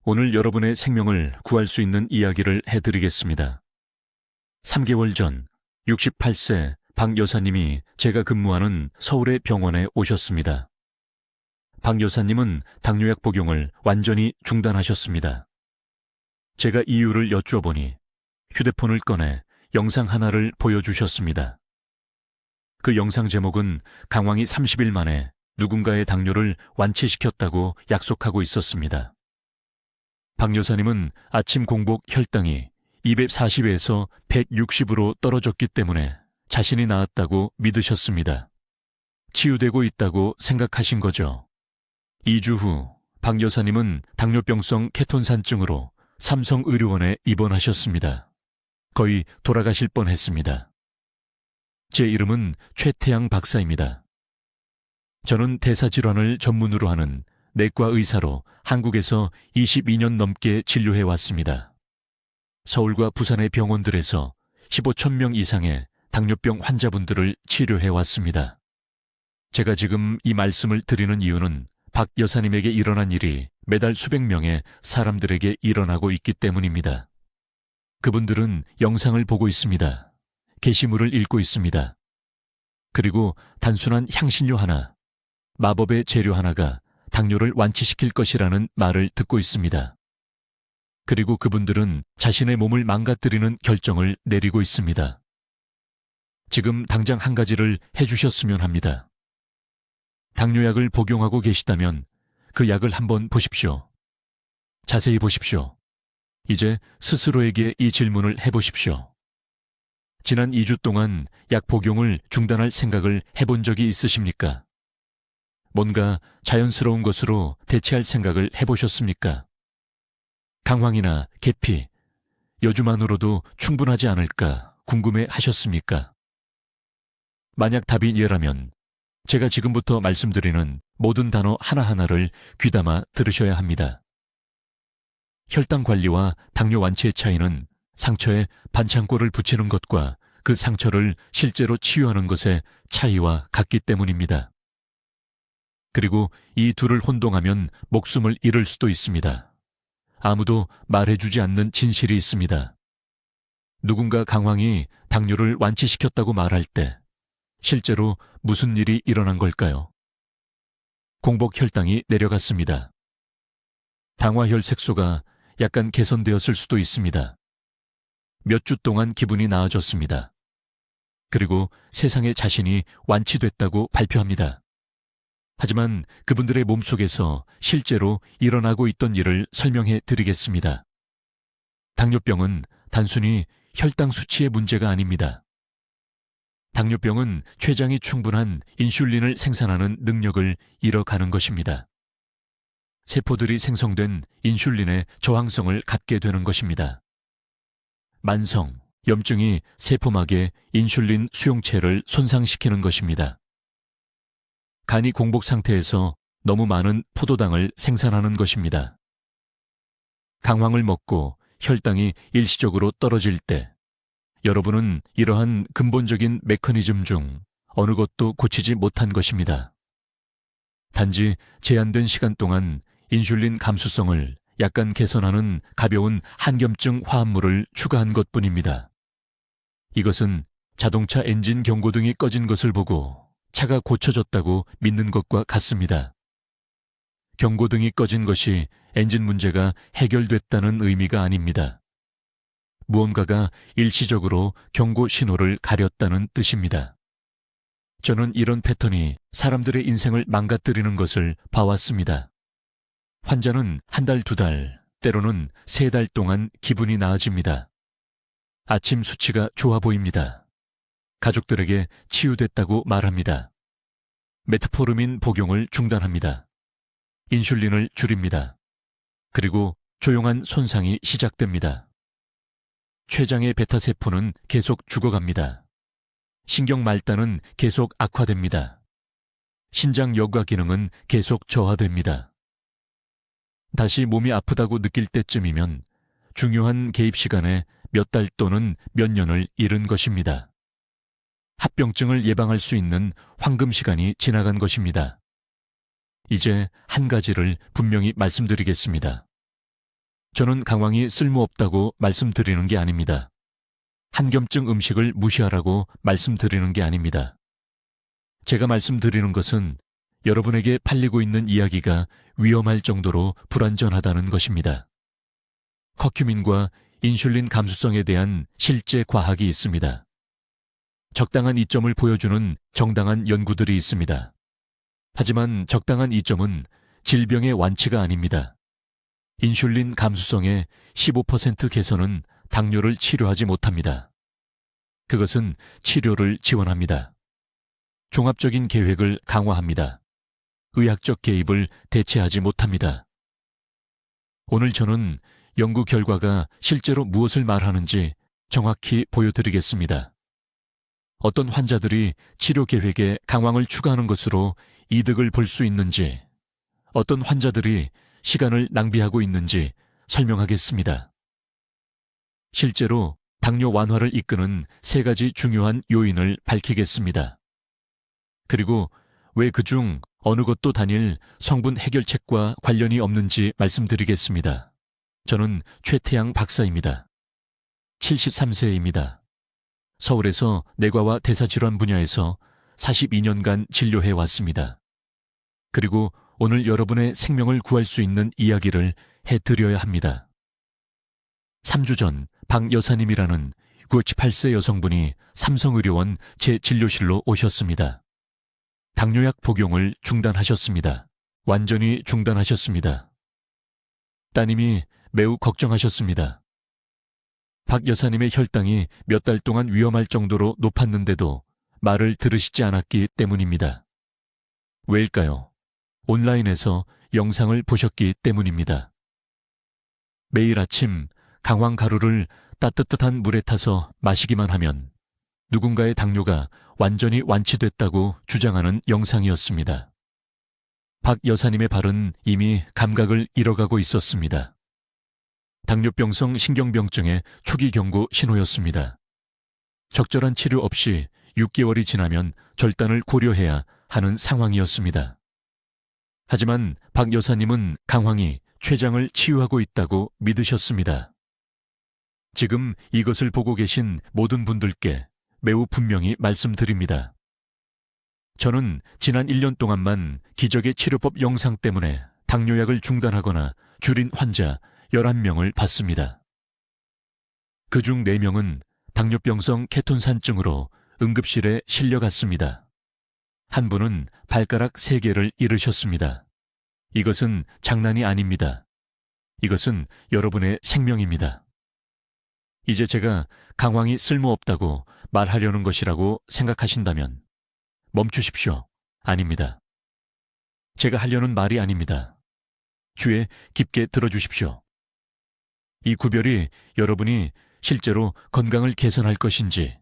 오늘 여러분의 생명을 구할 수 있는 이야기를 해드리겠습니다. 3개월 전 68세 박 여사님이 제가 근무하는 서울의 병원에 오셨습니다. 박 여사님은 당뇨약 복용을 완전히 중단하셨습니다. 제가 이유를 여쭈어보니 휴대폰을 꺼내 영상 하나를 보여주셨습니다. 그 영상 제목은 강황이 30일 만에 누군가의 당뇨를 완치시켰다고 약속하고 있었습니다. 박 여사님은 아침 공복 혈당이 240에서 160으로 떨어졌기 때문에 자신이 나았다고 믿으셨습니다. 치유되고 있다고 생각하신 거죠. 2주 후 박 여사님은 당뇨병성 케톤산증으로 삼성의료원에 입원하셨습니다. 거의 돌아가실 뻔했습니다. 제 이름은 최태양 박사입니다. 저는 대사질환을 전문으로 하는 내과 의사로 한국에서 22년 넘게 진료해 왔습니다. 서울과 부산의 병원들에서 15,000명 이상의 당뇨병 환자분들을 치료해 왔습니다. 제가 지금 이 말씀을 드리는 이유는 박 여사님에게 일어난 일이 매달 수백 명의 사람들에게 일어나고 있기 때문입니다. 그분들은 영상을 보고 있습니다. 게시물을 읽고 있습니다. 그리고 단순한 향신료 하나, 마법의 재료 하나가 당뇨를 완치시킬 것이라는 말을 듣고 있습니다. 그리고 그분들은 자신의 몸을 망가뜨리는 결정을 내리고 있습니다. 지금 당장 한 가지를 해주셨으면 합니다. 당뇨약을 복용하고 계시다면 그 약을 한번 보십시오. 자세히 보십시오. 이제 스스로에게 이 질문을 해보십시오. 지난 2주 동안 약 복용을 중단할 생각을 해본 적이 있으십니까? 뭔가 자연스러운 것으로 대체할 생각을 해보셨습니까? 강황이나 계피, 여주만으로도 충분하지 않을까 궁금해 하셨습니까? 만약 답이 예라면 제가 지금부터 말씀드리는 모든 단어 하나하나를 귀담아 들으셔야 합니다. 혈당 관리와 당뇨 완치의 차이는 상처에 반창고를 붙이는 것과 그 상처를 실제로 치유하는 것의 차이와 같기 때문입니다. 그리고 이 둘을 혼동하면 목숨을 잃을 수도 있습니다. 아무도 말해주지 않는 진실이 있습니다. 누군가 강황이 당뇨를 완치시켰다고 말할 때 실제로 무슨 일이 일어난 걸까요? 공복 혈당이 내려갔습니다. 당화혈색소가 약간 개선되었을 수도 있습니다. 몇 주 동안 기분이 나아졌습니다. 그리고 세상에 자신이 완치됐다고 발표합니다. 하지만 그분들의 몸속에서 실제로 일어나고 있던 일을 설명해 드리겠습니다. 당뇨병은 단순히 혈당 수치의 문제가 아닙니다. 당뇨병은 췌장이 충분한 인슐린을 생산하는 능력을 잃어가는 것입니다. 세포들이 생성된 인슐린의 저항성을 갖게 되는 것입니다. 만성, 염증이 세포막의 인슐린 수용체를 손상시키는 것입니다. 간이 공복 상태에서 너무 많은 포도당을 생산하는 것입니다. 강황을 먹고 혈당이 일시적으로 떨어질 때 여러분은 이러한 근본적인 메커니즘 중 어느 것도 고치지 못한 것입니다. 단지 제한된 시간 동안 인슐린 감수성을 약간 개선하는 가벼운 한겸증 화합물을 추가한 것뿐입니다. 이것은 자동차 엔진 경고등이 꺼진 것을 보고 차가 고쳐졌다고 믿는 것과 같습니다. 경고등이 꺼진 것이 엔진 문제가 해결됐다는 의미가 아닙니다. 무언가가 일시적으로 경고 신호를 가렸다는 뜻입니다. 저는 이런 패턴이 사람들의 인생을 망가뜨리는 것을 봐왔습니다. 환자는 한 달, 두 달, 때로는 3달 동안 기분이 나아집니다. 아침 수치가 좋아 보입니다. 가족들에게 치유됐다고 말합니다. 메트포르민 복용을 중단합니다. 인슐린을 줄입니다. 그리고 조용한 손상이 시작됩니다. 췌장의 베타세포는 계속 죽어갑니다. 신경 말단은 계속 악화됩니다. 신장 여과 기능은 계속 저하됩니다. 다시 몸이 아프다고 느낄 때쯤이면 중요한 개입 시간에 몇 달 또는 몇 년을 잃은 것입니다. 합병증을 예방할 수 있는 황금 시간이 지나간 것입니다. 이제 한 가지를 분명히 말씀드리겠습니다. 저는 강황이 쓸모없다고 말씀드리는 게 아닙니다. 한겸증 음식을 무시하라고 말씀드리는 게 아닙니다. 제가 말씀드리는 것은 여러분에게 팔리고 있는 이야기가 위험할 정도로 불완전하다는 것입니다. 커큐민과 인슐린 감수성에 대한 실제 과학이 있습니다. 적당한 이점을 보여주는 정당한 연구들이 있습니다. 하지만 적당한 이점은 질병의 완치가 아닙니다. 인슐린 감수성의 15% 개선은 당뇨를 치료하지 못합니다. 그것은 치료를 지원합니다. 종합적인 계획을 강화합니다. 의학적 개입을 대체하지 못합니다. 오늘 저는 연구 결과가 실제로 무엇을 말하는지 정확히 보여드리겠습니다. 어떤 환자들이 치료 계획에 강황을 추가하는 것으로 이득을 볼 수 있는지, 어떤 환자들이 시간을 낭비하고 있는지 설명하겠습니다. 실제로 당뇨 완화를 이끄는 3가지 중요한 요인을 밝히겠습니다. 그리고 왜 그중 어느 것도 단일 성분 해결책과 관련이 없는지 말씀드리겠습니다. 저는 최태양 박사입니다. 73세입니다. 서울에서 내과와 대사질환 분야에서 42년간 진료해 왔습니다. 그리고 오늘 여러분의 생명을 구할 수 있는 이야기를 해드려야 합니다. 3주 전 박 여사님이라는 98세 여성분이 삼성의료원 제 진료실로 오셨습니다. 당뇨약 복용을 중단하셨습니다. 완전히 중단하셨습니다. 따님이 매우 걱정하셨습니다. 박 여사님의 혈당이 몇 달 동안 위험할 정도로 높았는데도 말을 들으시지 않았기 때문입니다. 왜일까요? 온라인에서 영상을 보셨기 때문입니다. 매일 아침 강황 가루를 따뜻한 물에 타서 마시기만 하면 누군가의 당뇨가 완전히 완치됐다고 주장하는 영상이었습니다. 박 여사님의 발은 이미 감각을 잃어가고 있었습니다. 당뇨병성 신경병증의 초기 경고 신호였습니다. 적절한 치료 없이 6개월이 지나면 절단을 고려해야 하는 상황이었습니다. 하지만 박 여사님은 강황이 췌장을 치유하고 있다고 믿으셨습니다. 지금 이것을 보고 계신 모든 분들께 매우 분명히 말씀드립니다. 저는 지난 1년 동안만 기적의 치료법 영상 때문에 당뇨약을 중단하거나 줄인 환자 11명을 봤습니다. 그중 4명은 당뇨병성 케톤산증으로 응급실에 실려갔습니다. 한 분은 발가락 3개를 잃으셨습니다. 이것은 장난이 아닙니다. 이것은 여러분의 생명입니다. 이제 제가 강황이 쓸모없다고 말하려는 것이라고 생각하신다면 멈추십시오. 아닙니다. 제가 하려는 말이 아닙니다. 귀에 깊게 들어주십시오. 이 구별이 여러분이 실제로 건강을 개선할 것인지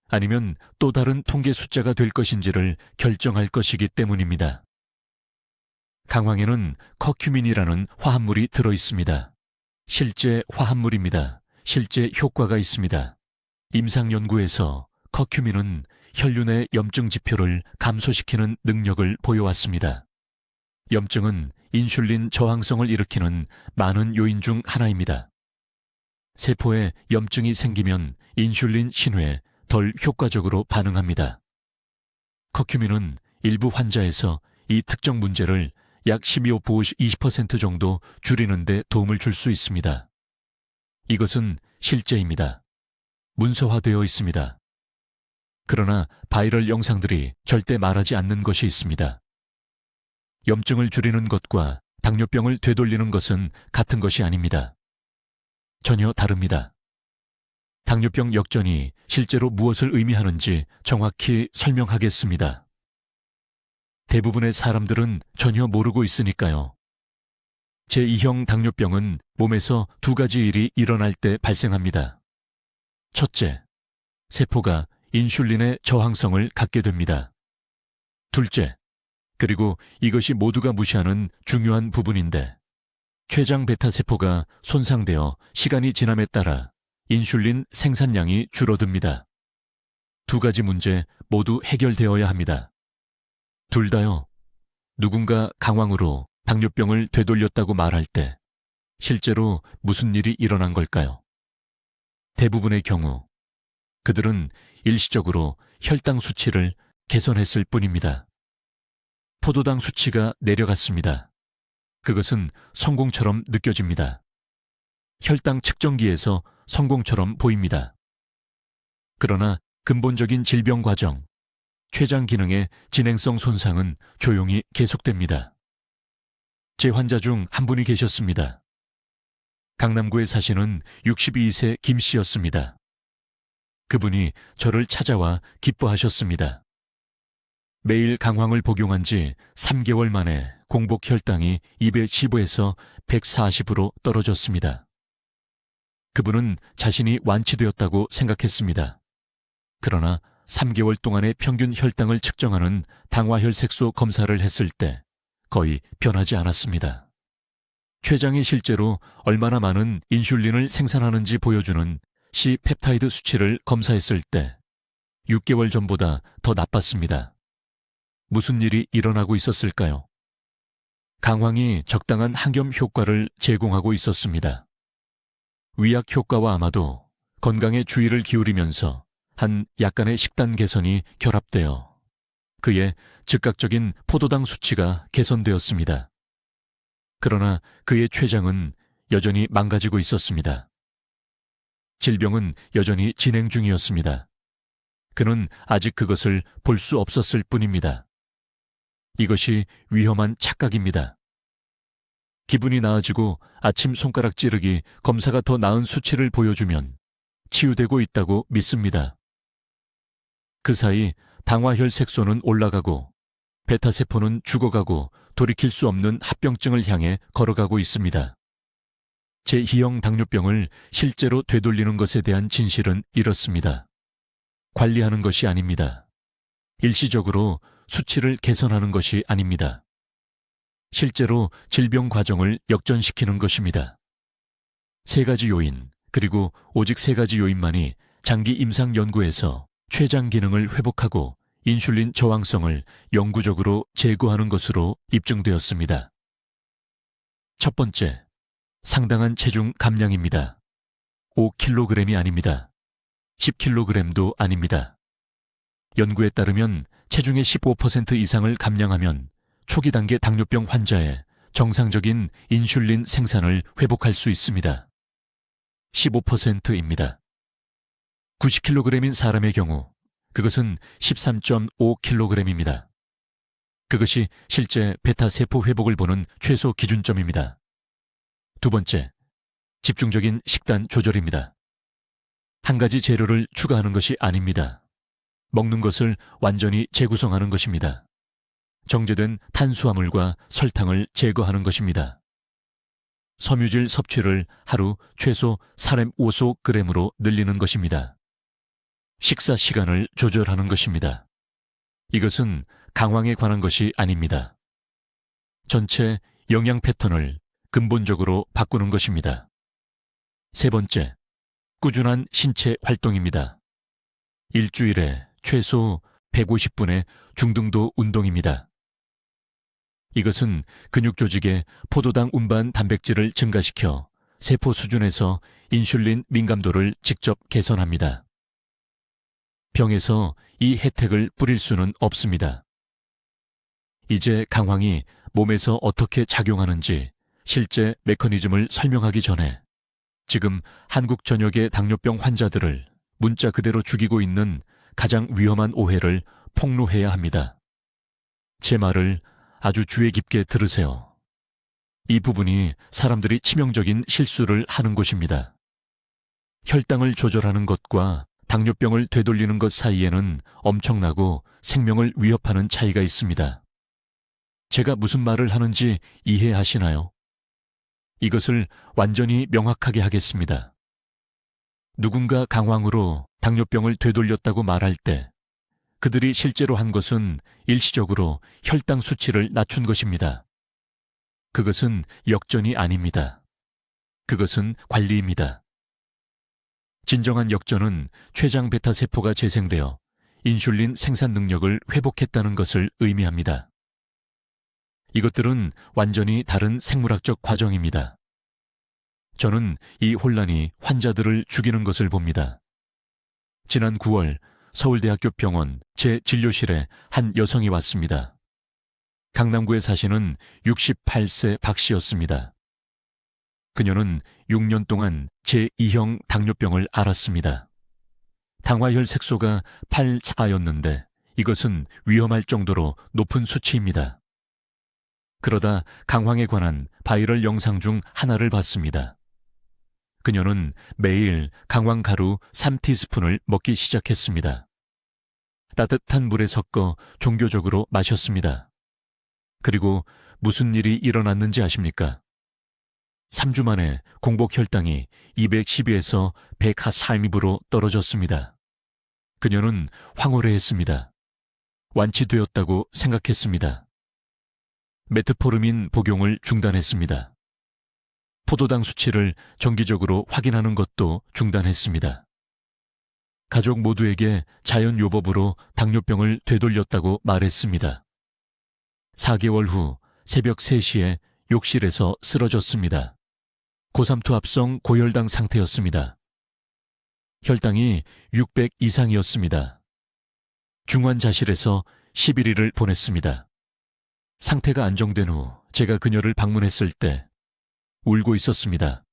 아니면 또 다른 통계 숫자가 될 것인지를 결정할 것이기 때문입니다. 강황에는 커큐민이라는 화합물이 들어있습니다. 실제 화합물입니다. 실제 효과가 있습니다. 임상연구에서 커큐민은 혈류 내 염증 지표를 감소시키는 능력을 보여왔습니다. 염증은 인슐린 저항성을 일으키는 많은 요인 중 하나입니다. 세포에 염증이 생기면 인슐린 신호에 덜 효과적으로 반응합니다. 커큐민은 일부 환자에서 이 특정 문제를 약 20% 정도 줄이는 데 도움을 줄 수 있습니다. 이것은 실제입니다. 문서화되어 있습니다. 그러나 바이럴 영상들이 절대 말하지 않는 것이 있습니다. 염증을 줄이는 것과 당뇨병을 되돌리는 것은 같은 것이 아닙니다. 전혀 다릅니다. 당뇨병 역전이 실제로 무엇을 의미하는지 정확히 설명하겠습니다. 대부분의 사람들은 전혀 모르고 있으니까요. 제2형 당뇨병은 몸에서 2가지 일이 일어날 때 발생합니다. 첫째, 세포가 인슐린의 저항성을 갖게 됩니다. 둘째, 그리고 이것이 모두가 무시하는 중요한 부분인데, 췌장 베타 세포가 손상되어 시간이 지남에 따라 인슐린 생산량이 줄어듭니다. 2가지 문제 모두 해결되어야 합니다. 둘 다요. 누군가 강황으로 당뇨병을 되돌렸다고 말할 때 실제로 무슨 일이 일어난 걸까요? 대부분의 경우 그들은 일시적으로 혈당 수치를 개선했을 뿐입니다. 포도당 수치가 내려갔습니다. 그것은 성공처럼 느껴집니다. 혈당 측정기에서 성공처럼 보입니다. 그러나 근본적인 질병 과정, 췌장 기능의 진행성 손상은 조용히 계속됩니다. 제 환자 중 한 분이 계셨습니다. 강남구에 사시는 62세 김 씨였습니다. 그분이 저를 찾아와 기뻐하셨습니다. 매일 강황을 복용한 지 3개월 만에 공복 혈당이 215에서 140으로 떨어졌습니다. 그분은 자신이 완치되었다고 생각했습니다. 그러나 3개월 동안의 평균 혈당을 측정하는 당화혈색소 검사를 했을 때 거의 변하지 않았습니다. 췌장이 실제로 얼마나 많은 인슐린을 생산하는지 보여주는 C펩타이드 수치를 검사했을 때 6개월 전보다 더 나빴습니다. 무슨 일이 일어나고 있었을까요? 강황이 적당한 항염 효과를 제공하고 있었습니다. 위약 효과와 아마도 건강에 주의를 기울이면서 한 약간의 식단 개선이 결합되어 그의 즉각적인 포도당 수치가 개선되었습니다. 그러나 그의 췌장은 여전히 망가지고 있었습니다. 질병은 여전히 진행 중이었습니다. 그는 아직 그것을 볼 수 없었을 뿐입니다. 이것이 위험한 착각입니다. 기분이 나아지고 아침 손가락 찌르기 검사가 더 나은 수치를 보여주면 치유되고 있다고 믿습니다. 그 사이 당화혈색소는 올라가고 베타세포는 죽어가고 돌이킬 수 없는 합병증을 향해 걸어가고 있습니다. 제2형 당뇨병을 실제로 되돌리는 것에 대한 진실은 이렇습니다. 관리하는 것이 아닙니다. 일시적으로 수치를 개선하는 것이 아닙니다. 실제로 질병 과정을 역전시키는 것입니다. 3가지 요인, 그리고 오직 3가지 요인만이 장기 임상 연구에서 췌장 기능을 회복하고 인슐린 저항성을 영구적으로 제거하는 것으로 입증되었습니다. 첫 번째, 상당한 체중 감량입니다. 5kg이 아닙니다. 10kg도 아닙니다. 연구에 따르면 체중의 15% 이상을 감량하면 초기 단계 당뇨병 환자의 정상적인 인슐린 생산을 회복할 수 있습니다. 15%입니다. 90kg인 사람의 경우 그것은 13.5kg입니다. 그것이 실제 베타 세포 회복을 보는 최소 기준점입니다. 두 번째, 집중적인 식단 조절입니다. 한 가지 재료를 추가하는 것이 아닙니다. 먹는 것을 완전히 재구성하는 것입니다. 정제된 탄수화물과 설탕을 제거하는 것입니다. 섬유질 섭취를 하루 최소 35g으로 늘리는 것입니다. 식사 시간을 조절하는 것입니다. 이것은 강황에 관한 것이 아닙니다. 전체 영양 패턴을 근본적으로 바꾸는 것입니다. 세 번째, 꾸준한 신체 활동입니다. 일주일에 최소 150분의 중등도 운동입니다. 이것은 근육 조직의 포도당 운반 단백질을 증가시켜 세포 수준에서 인슐린 민감도를 직접 개선합니다. 병에서 이 혜택을 뿌릴 수는 없습니다. 이제 강황이 몸에서 어떻게 작용하는지 실제 메커니즘을 설명하기 전에 지금 한국 전역의 당뇨병 환자들을 문자 그대로 죽이고 있는 가장 위험한 오해를 폭로해야 합니다. 제 말을 아주 주의 깊게 들으세요. 이 부분이 사람들이 치명적인 실수를 하는 곳입니다. 혈당을 조절하는 것과 당뇨병을 되돌리는 것 사이에는 엄청나고 생명을 위협하는 차이가 있습니다. 제가 무슨 말을 하는지 이해하시나요? 이것을 완전히 명확하게 하겠습니다. 누군가 강황으로 당뇨병을 되돌렸다고 말할 때 그들이 실제로 한 것은 일시적으로 혈당 수치를 낮춘 것입니다. 그것은 역전이 아닙니다. 그것은 관리입니다. 진정한 역전은 췌장 베타 세포가 재생되어 인슐린 생산 능력을 회복했다는 것을 의미합니다. 이것들은 완전히 다른 생물학적 과정입니다. 저는 이 혼란이 환자들을 죽이는 것을 봅니다. 지난 9월 서울대학교 병원 제 진료실에 한 여성이 왔습니다. 강남구에 사시는 68세 박 씨였습니다. 그녀는 6년 동안 제2형 당뇨병을 앓았습니다. 당화혈 색소가 8,4였는데 이것은 위험할 정도로 높은 수치입니다. 그러다 강황에 관한 바이럴 영상 중 하나를 봤습니다. 그녀는 매일 강황 가루 3티스푼을 먹기 시작했습니다. 따뜻한 물에 섞어 종교적으로 마셨습니다. 그리고 무슨 일이 일어났는지 아십니까? 3주 만에 공복 혈당이 212에서 104mm로 떨어졌습니다. 그녀는 황홀해했습니다. 완치되었다고 생각했습니다. 메트포르민 복용을 중단했습니다. 포도당 수치를 정기적으로 확인하는 것도 중단했습니다. 가족 모두에게 자연요법으로 당뇨병을 되돌렸다고 말했습니다. 4개월 후 새벽 3시에 욕실에서 쓰러졌습니다. 고삼투 합성 고혈당 상태였습니다. 혈당이 600 이상이었습니다. 중환자실에서 11일을 보냈습니다. 상태가 안정된 후 제가 그녀를 방문했을 때 울고 있었습니다.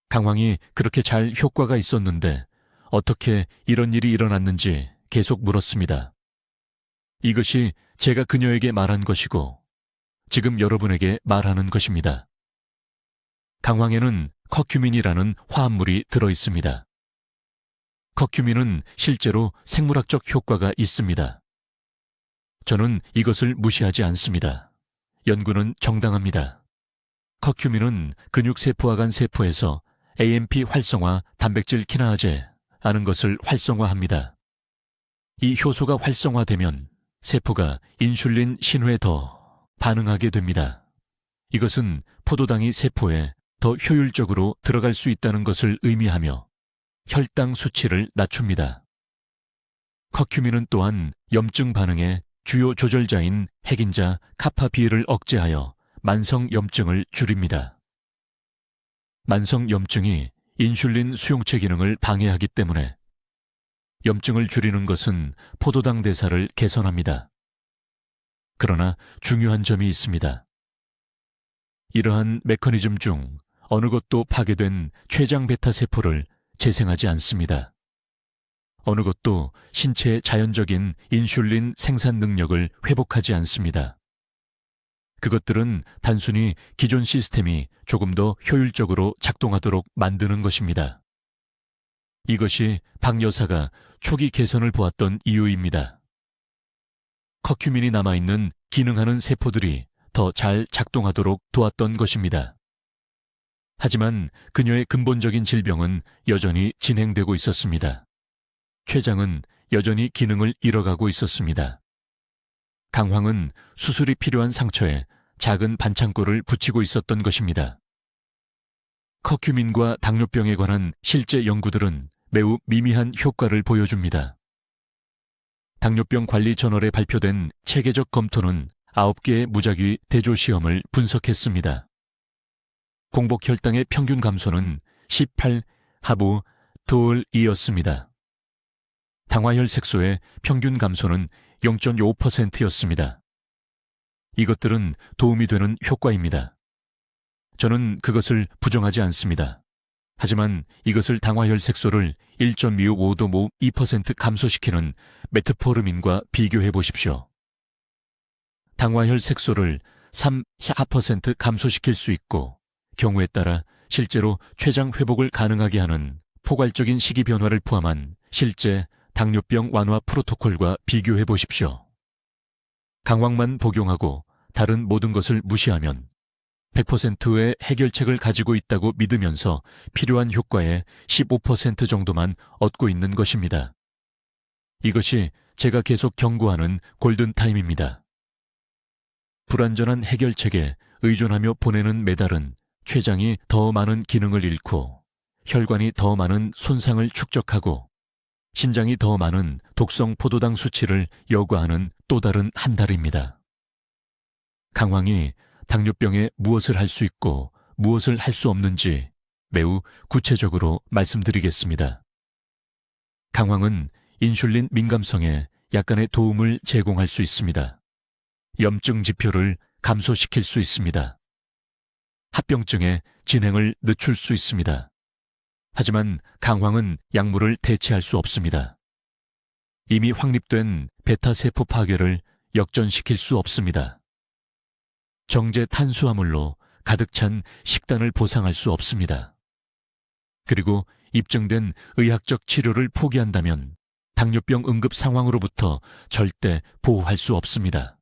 강황이 그렇게 잘 효과가 있었는데 어떻게 이런 일이 일어났는지 계속 물었습니다. 이것이 제가 그녀에게 말한 것이고 지금 여러분에게 말하는 것입니다. 강황에는 커큐민이라는 화합물이 들어있습니다. 커큐민은 실제로 생물학적 효과가 있습니다. 저는 이것을 무시하지 않습니다. 연구는 정당합니다. 커큐민은 근육세포와 간 세포에서 AMP 활성화 단백질 키나아제 아는 것을 활성화합니다. 이 효소가 활성화되면 세포가 인슐린 신호에 더 반응하게 됩니다. 이것은 포도당이 세포에 더 효율적으로 들어갈 수 있다는 것을 의미하며 혈당 수치를 낮춥니다. 커큐민은 또한 염증 반응의 주요 조절자인 핵인자 카파비를 억제하여 만성 염증을 줄입니다. 만성 염증이 인슐린 수용체 기능을 방해하기 때문에 염증을 줄이는 것은 포도당 대사를 개선합니다. 그러나 중요한 점이 있습니다. 이러한 메커니즘 중 어느 것도 파괴된 췌장 베타 세포를 재생하지 않습니다. 어느 것도 신체의 자연적인 인슐린 생산 능력을 회복하지 않습니다. 그것들은 단순히 기존 시스템이 조금 더 효율적으로 작동하도록 만드는 것입니다. 이것이 박 여사가 초기 개선을 보았던 이유입니다. 커큐민이 남아있는 기능하는 세포들이 더 잘 작동하도록 도왔던 것입니다. 하지만 그녀의 근본적인 질병은 여전히 진행되고 있었습니다. 췌장은 여전히 기능을 잃어가고 있었습니다. 강황은 수술이 필요한 상처에 작은 반창고를 붙이고 있었던 것입니다. 커큐민과 당뇨병에 관한 실제 연구들은 매우 미미한 효과를 보여줍니다. 당뇨병 관리 저널에 발표된 체계적 검토는 9개의 무작위 대조시험을 분석했습니다. 공복 혈당의 평균 감소는 18 하부 돌이었습니다. 당화혈 색소의 평균 감소는 0.5%였습니다. 이것들은 도움이 되는 효과입니다. 저는 그것을 부정하지 않습니다. 하지만 이것을 당화혈 색소를 1.25도 2% 감소시키는 메트포르민과 비교해 보십시오. 당화혈 색소를 3, 4% 감소시킬 수 있고 경우에 따라 실제로 췌장 회복을 가능하게 하는 포괄적인 식이 변화를 포함한 실제 당뇨병 완화 프로토콜과 비교해 보십시오. 강황만 복용하고 다른 모든 것을 무시하면 100%의 해결책을 가지고 있다고 믿으면서 필요한 효과의 15% 정도만 얻고 있는 것입니다. 이것이 제가 계속 경고하는 골든타임입니다. 불완전한 해결책에 의존하며 보내는 매달은 췌장이 더 많은 기능을 잃고 혈관이 더 많은 손상을 축적하고 신장이 더 많은 독성 포도당 수치를 여과하는 또 다른 한 달입니다. 강황이 당뇨병에 무엇을 할 수 있고 무엇을 할 수 없는지 매우 구체적으로 말씀드리겠습니다. 강황은 인슐린 민감성에 약간의 도움을 제공할 수 있습니다. 염증 지표를 감소시킬 수 있습니다. 합병증의 진행을 늦출 수 있습니다. 하지만 강황은 약물을 대체할 수 없습니다. 이미 확립된 베타세포 파괴를 역전시킬 수 없습니다. 정제 탄수화물로 가득 찬 식단을 보상할 수 없습니다. 그리고 입증된 의학적 치료를 포기한다면 당뇨병 응급 상황으로부터 절대 보호할 수 없습니다.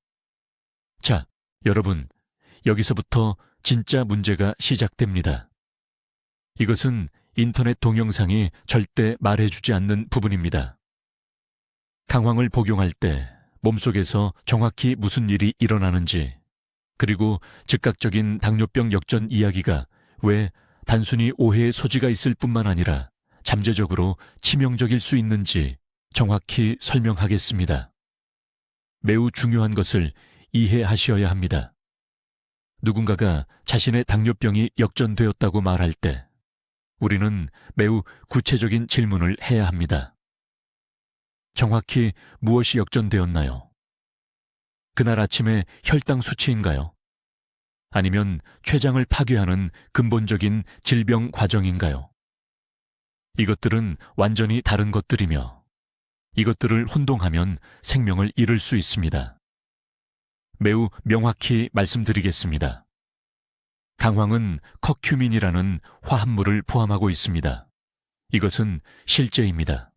자, 여러분, 여기서부터 진짜 문제가 시작됩니다. 이것은 인터넷 동영상이 절대 말해주지 않는 부분입니다. 강황을 복용할 때 몸속에서 정확히 무슨 일이 일어나는지, 그리고 즉각적인 당뇨병 역전 이야기가 왜 단순히 오해의 소지가 있을 뿐만 아니라 잠재적으로 치명적일 수 있는지 정확히 설명하겠습니다. 매우 중요한 것을 이해하셔야 합니다. 누군가가 자신의 당뇨병이 역전되었다고 말할 때 우리는 매우 구체적인 질문을 해야 합니다. 정확히 무엇이 역전되었나요? 그날 아침에 혈당 수치인가요? 아니면 췌장을 파괴하는 근본적인 질병 과정인가요? 이것들은 완전히 다른 것들이며 이것들을 혼동하면 생명을 잃을 수 있습니다. 매우 명확히 말씀드리겠습니다. 강황은 커큐민이라는 화합물을 포함하고 있습니다. 이것은 실제입니다.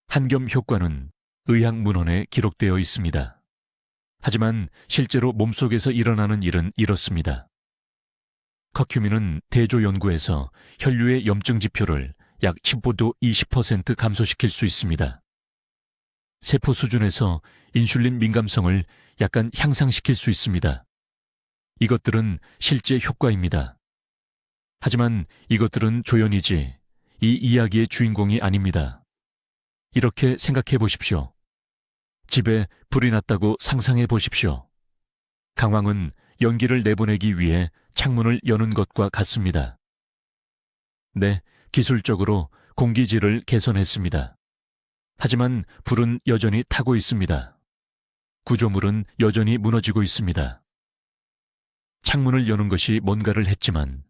한겸 효과는 의학 문헌에 기록되어 있습니다. 하지만 실제로 몸속에서 일어나는 일은 이렇습니다. 커큐민은 대조 연구에서 혈류의 염증 지표를 약 15도 20% 감소시킬 수 있습니다. 세포 수준에서 인슐린 민감성을 약간 향상시킬 수 있습니다. 이것들은 실제 효과입니다. 하지만 이것들은 조연이지 이 이야기의 주인공이 아닙니다. 이렇게 생각해 보십시오. 집에 불이 났다고 상상해 보십시오. 강황은 연기를 내보내기 위해 창문을 여는 것과 같습니다. 네, 기술적으로 공기질을 개선했습니다. 하지만 불은 여전히 타고 있습니다. 구조물은 여전히 무너지고 있습니다. 창문을 여는 것이 뭔가를 했지만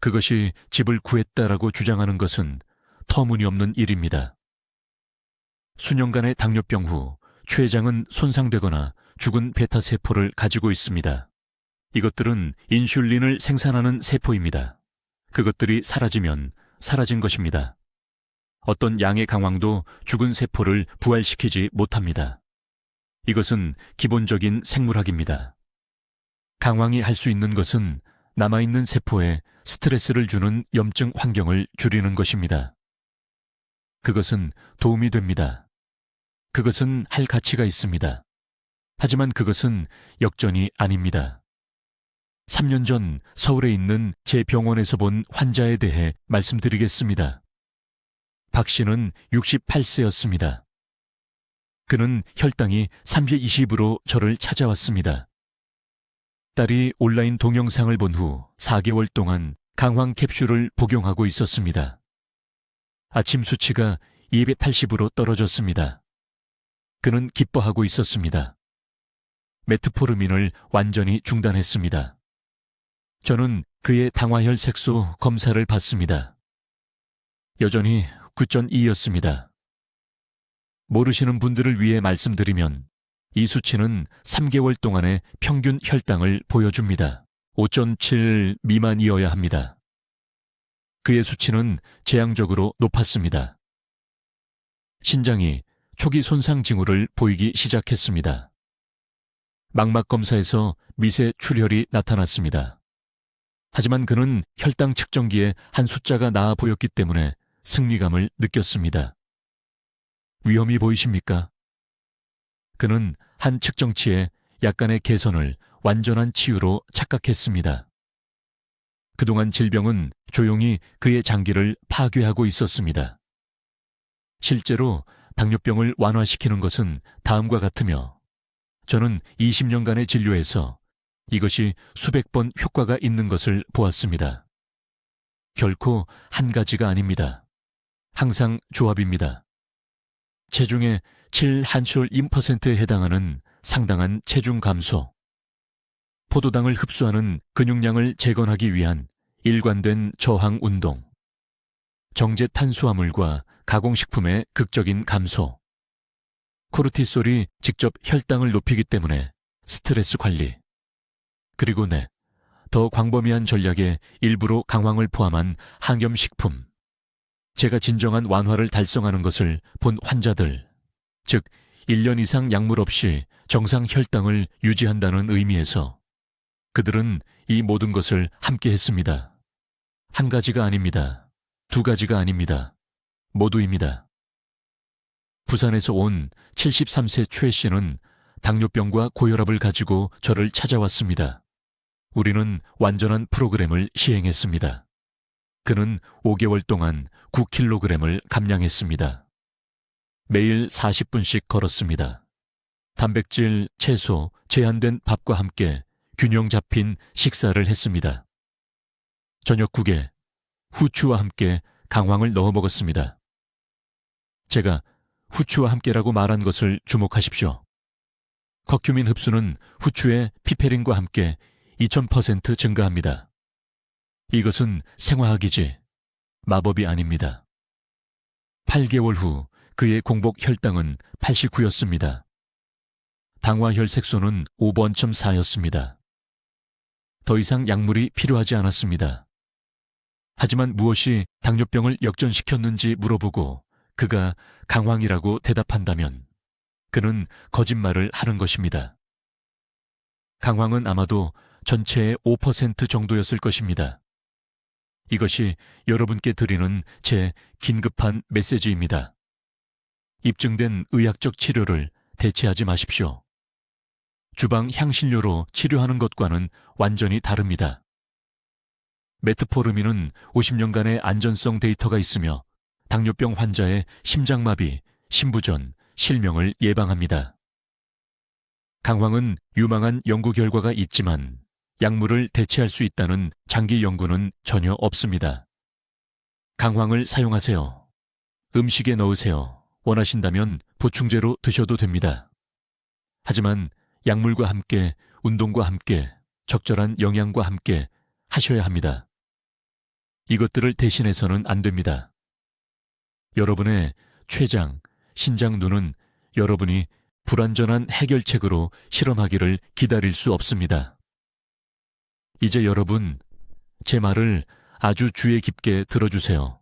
그것이 집을 구했다라고 주장하는 것은 터무니없는 일입니다. 수년간의 당뇨병 후 췌장은 손상되거나 죽은 베타세포를 가지고 있습니다. 이것들은 인슐린을 생산하는 세포입니다. 그것들이 사라지면 사라진 것입니다. 어떤 양의 강황도 죽은 세포를 부활시키지 못합니다. 이것은 기본적인 생물학입니다. 강황이 할 수 있는 것은 남아있는 세포에 스트레스를 주는 염증 환경을 줄이는 것입니다. 그것은 도움이 됩니다. 그것은 할 가치가 있습니다. 하지만 그것은 역전이 아닙니다. 3년 전 서울에 있는 제 병원에서 본 환자에 대해 말씀드리겠습니다. 박 씨는 68세였습니다. 그는 혈당이 320으로 저를 찾아왔습니다. 딸이 온라인 동영상을 본 후 4개월 동안 강황 캡슐을 복용하고 있었습니다. 아침 수치가 280으로 떨어졌습니다. 그는 기뻐하고 있었습니다. 메트포르민을 완전히 중단했습니다. 저는 그의 당화혈 색소 검사를 받습니다. 여전히 9.2였습니다. 모르시는 분들을 위해 말씀드리면 이 수치는 3개월 동안의 평균 혈당을 보여줍니다. 5.7 미만이어야 합니다. 그의 수치는 재앙적으로 높았습니다. 신장이 초기 손상 징후를 보이기 시작했습니다. 망막 검사에서 미세 출혈이 나타났습니다. 하지만 그는 혈당 측정기에 한 숫자가 나아 보였기 때문에 승리감을 느꼈습니다. 위험이 보이십니까? 그는 한 측정치에 약간의 개선을 완전한 치유로 착각했습니다. 그동안 질병은 조용히 그의 장기를 파괴하고 있었습니다. 실제로 당뇨병을 완화시키는 것은 다음과 같으며 저는 20년간의 진료에서 이것이 수백 번 효과가 있는 것을 보았습니다. 결코 한 가지가 아닙니다. 항상 조합입니다. 체중의 7한솔1%에 해당하는 상당한 체중 감소, 포도당을 흡수하는 근육량을 재건하기 위한 일관된 저항 운동, 정제 탄수화물과 가공식품의 극적인 감소, 코르티솔이 직접 혈당을 높이기 때문에 스트레스 관리, 그리고 더 광범위한 전략에 일부러 강황을 포함한 항염식품, 제가 진정한 완화를 달성하는 것을 본 환자들, 즉 1년 이상 약물 없이 정상 혈당을 유지한다는 의미에서 그들은 이 모든 것을 함께 했습니다. 한 가지가 아닙니다. 두 가지가 아닙니다. 모두입니다. 부산에서 온 73세 최 씨는 당뇨병과 고혈압을 가지고 저를 찾아왔습니다. 우리는 완전한 프로그램을 시행했습니다. 그는 5개월 동안 9kg을 감량했습니다. 매일 40분씩 걸었습니다. 단백질, 채소, 제한된 밥과 함께 균형 잡힌 식사를 했습니다. 저녁국에 후추와 함께 강황을 넣어 먹었습니다. 제가 후추와 함께라고 말한 것을 주목하십시오. 커큐민 흡수는 후추의 피페린과 함께 2000% 증가합니다. 이것은 생화학이지 마법이 아닙니다. 8개월 후 그의 공복 혈당은 89였습니다. 당화혈색소는 5.4였습니다. 더 이상 약물이 필요하지 않았습니다. 하지만 무엇이 당뇨병을 역전시켰는지 물어보고 그가 강황이라고 대답한다면 그는 거짓말을 하는 것입니다. 강황은 아마도 전체의 5% 정도였을 것입니다. 이것이 여러분께 드리는 제 긴급한 메시지입니다. 입증된 의학적 치료를 대체하지 마십시오. 주방 향신료로 치료하는 것과는 완전히 다릅니다. 메트포르민은 50년간의 안전성 데이터가 있으며 당뇨병 환자의 심장마비, 심부전, 실명을 예방합니다. 강황은 유망한 연구 결과가 있지만 약물을 대체할 수 있다는 장기 연구는 전혀 없습니다. 강황을 사용하세요. 음식에 넣으세요. 원하신다면 보충제로 드셔도 됩니다. 하지만 약물과 함께, 운동과 함께, 적절한 영양과 함께 하셔야 합니다. 이것들을 대신해서는 안 됩니다. 여러분의 췌장, 신장, 눈은 여러분이 불완전한 해결책으로 실험하기를 기다릴 수 없습니다. 이제 여러분, 제 말을 아주 주의 깊게 들어주세요.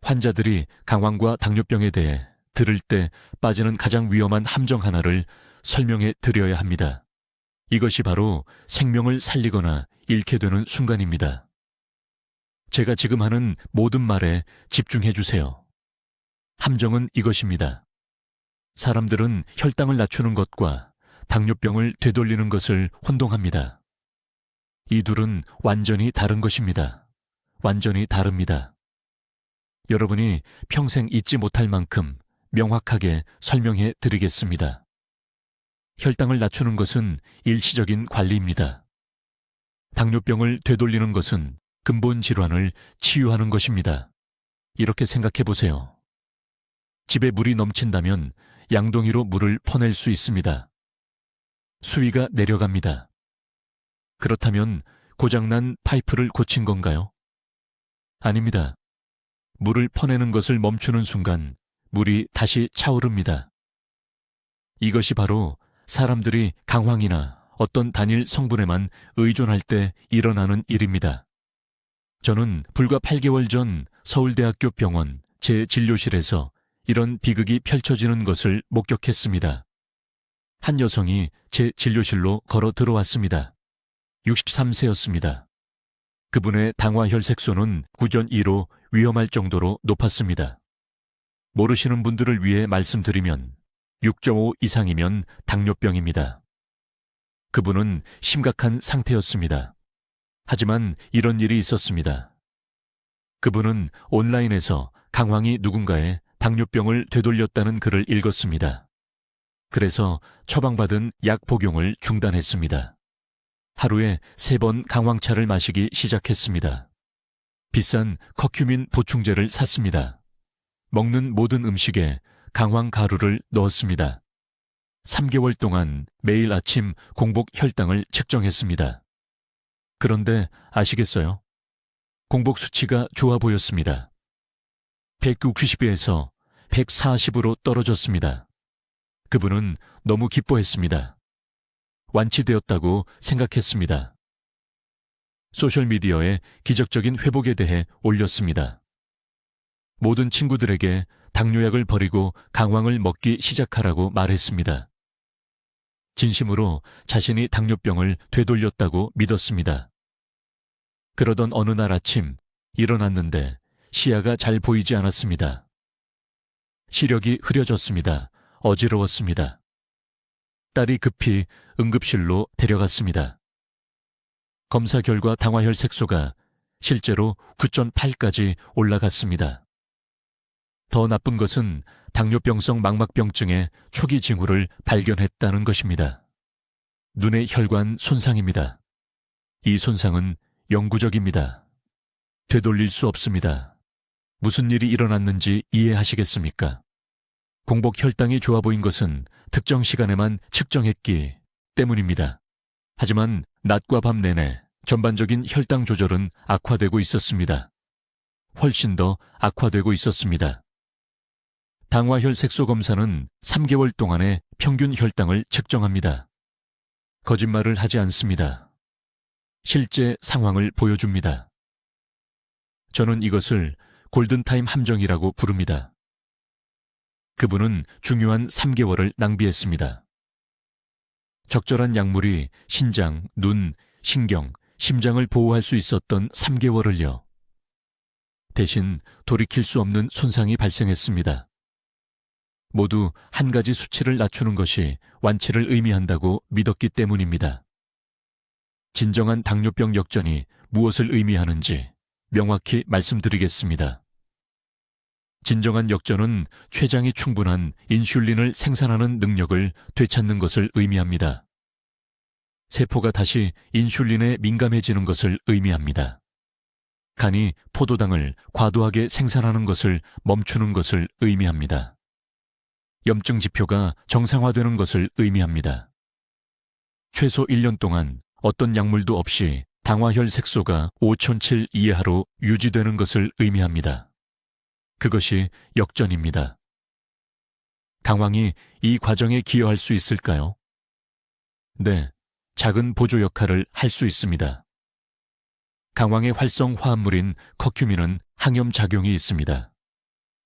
환자들이 강황과 당뇨병에 대해 들을 때 빠지는 가장 위험한 함정 하나를 설명해 드려야 합니다. 이것이 바로 생명을 살리거나 잃게 되는 순간입니다. 제가 지금 하는 모든 말에 집중해 주세요. 함정은 이것입니다. 사람들은 혈당을 낮추는 것과 당뇨병을 되돌리는 것을 혼동합니다. 이 둘은 완전히 다른 것입니다. 완전히 다릅니다. 여러분이 평생 잊지 못할 만큼 명확하게 설명해 드리겠습니다. 혈당을 낮추는 것은 일시적인 관리입니다. 당뇨병을 되돌리는 것은 근본 질환을 치유하는 것입니다. 이렇게 생각해 보세요. 집에 물이 넘친다면 양동이로 물을 퍼낼 수 있습니다. 수위가 내려갑니다. 그렇다면 고장난 파이프를 고친 건가요? 아닙니다. 물을 퍼내는 것을 멈추는 순간 물이 다시 차오릅니다. 이것이 바로 사람들이 강황이나 어떤 단일 성분에만 의존할 때 일어나는 일입니다. 저는 불과 8개월 전 서울대학교 병원 제 진료실에서 이런 비극이 펼쳐지는 것을 목격했습니다. 한 여성이 제 진료실로 걸어 들어왔습니다. 63세였습니다. 그분의 당화혈색소는 9.2로 위험할 정도로 높았습니다. 모르시는 분들을 위해 말씀드리면 6.5 이상이면 당뇨병입니다. 그분은 심각한 상태였습니다. 하지만 이런 일이 있었습니다. 그분은 온라인에서 강황이 누군가의 당뇨병을 되돌렸다는 글을 읽었습니다. 그래서 처방받은 약 복용을 중단했습니다. 하루에 3번 강황차를 마시기 시작했습니다. 비싼 커큐민 보충제를 샀습니다. 먹는 모든 음식에 강황 가루를 넣었습니다. 3개월 동안 매일 아침 공복 혈당을 측정했습니다. 그런데 아시겠어요? 공복 수치가 좋아 보였습니다. 160에서 140으로 떨어졌습니다. 그분은 너무 기뻐했습니다. 완치되었다고 생각했습니다. 소셜미디어에 기적적인 회복에 대해 올렸습니다. 모든 친구들에게 당뇨약을 버리고 강황을 먹기 시작하라고 말했습니다. 진심으로 자신이 당뇨병을 되돌렸다고 믿었습니다. 그러던 어느 날 아침 일어났는데 시야가 잘 보이지 않았습니다. 시력이 흐려졌습니다. 어지러웠습니다. 딸이 급히 응급실로 데려갔습니다. 검사 결과 당화혈 색소가 실제로 9.8까지 올라갔습니다. 더 나쁜 것은 당뇨병성 망막병증의 초기 징후를 발견했다는 것입니다. 눈의 혈관 손상입니다. 이 손상은 영구적입니다. 되돌릴 수 없습니다. 무슨 일이 일어났는지 이해하시겠습니까? 공복 혈당이 좋아 보인 것은 특정 시간에만 측정했기 때문입니다. 하지만 낮과 밤 내내 전반적인 혈당 조절은 악화되고 있었습니다. 훨씬 더 악화되고 있었습니다. 당화혈 색소 검사는 3개월 동안의 평균 혈당을 측정합니다. 거짓말을 하지 않습니다. 실제 상황을 보여줍니다. 저는 이것을 골든타임 함정이라고 부릅니다. 그분은 중요한 3개월을 낭비했습니다. 적절한 약물이 신장, 눈, 신경, 심장을 보호할 수 있었던 3개월을요. 대신 돌이킬 수 없는 손상이 발생했습니다. 모두 한 가지 수치를 낮추는 것이 완치를 의미한다고 믿었기 때문입니다. 진정한 당뇨병 역전이 무엇을 의미하는지 명확히 말씀드리겠습니다. 진정한 역전은 췌장이 충분한 인슐린을 생산하는 능력을 되찾는 것을 의미합니다. 세포가 다시 인슐린에 민감해지는 것을 의미합니다. 간이 포도당을 과도하게 생산하는 것을 멈추는 것을 의미합니다. 염증 지표가 정상화되는 것을 의미합니다. 최소 1년 동안 어떤 약물도 없이 당화혈 색소가 5007 이하로 유지되는 것을 의미합니다. 그것이 역전입니다. 강황이 이 과정에 기여할 수 있을까요? 네, 작은 보조 역할을 할 수 있습니다. 강황의 활성 화합물인 커큐민은 항염 작용이 있습니다.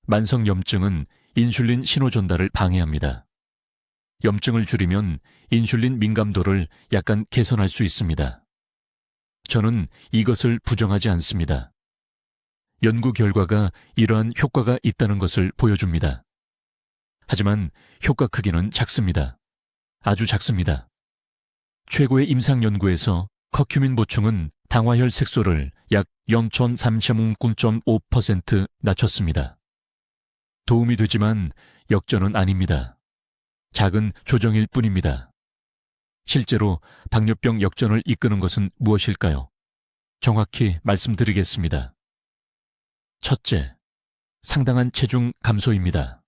만성 염증은 인슐린 신호 전달을 방해합니다. 염증을 줄이면 인슐린 민감도를 약간 개선할 수 있습니다. 저는 이것을 부정하지 않습니다. 연구 결과가 이러한 효과가 있다는 것을 보여줍니다. 하지만 효과 크기는 작습니다. 아주 작습니다. 최고의 임상 연구에서 커큐민 보충은 당화혈 색소를 약 0.309.5% 낮췄습니다. 도움이 되지만 역전은 아닙니다. 작은 조정일 뿐입니다. 실제로 당뇨병 역전을 이끄는 것은 무엇일까요? 정확히 말씀드리겠습니다. 첫째, 상당한 체중 감소입니다.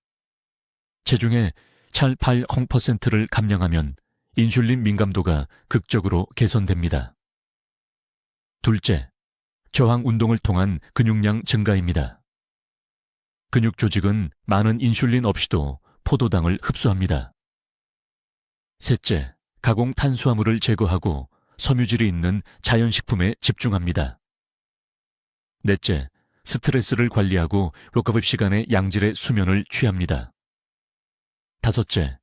체중의 8%를 감량하면 인슐린 민감도가 극적으로 개선됩니다. 둘째, 저항 운동을 통한 근육량 증가입니다. 근육 조직은 많은 인슐린 없이도 포도당을 흡수합니다. 셋째, 가공 탄수화물을 제거하고 섬유질이 있는 자연식품에 집중합니다. 넷째, 스트레스를 관리하고 로커급 시간의 양질의 수면을 취합니다. 다섯째,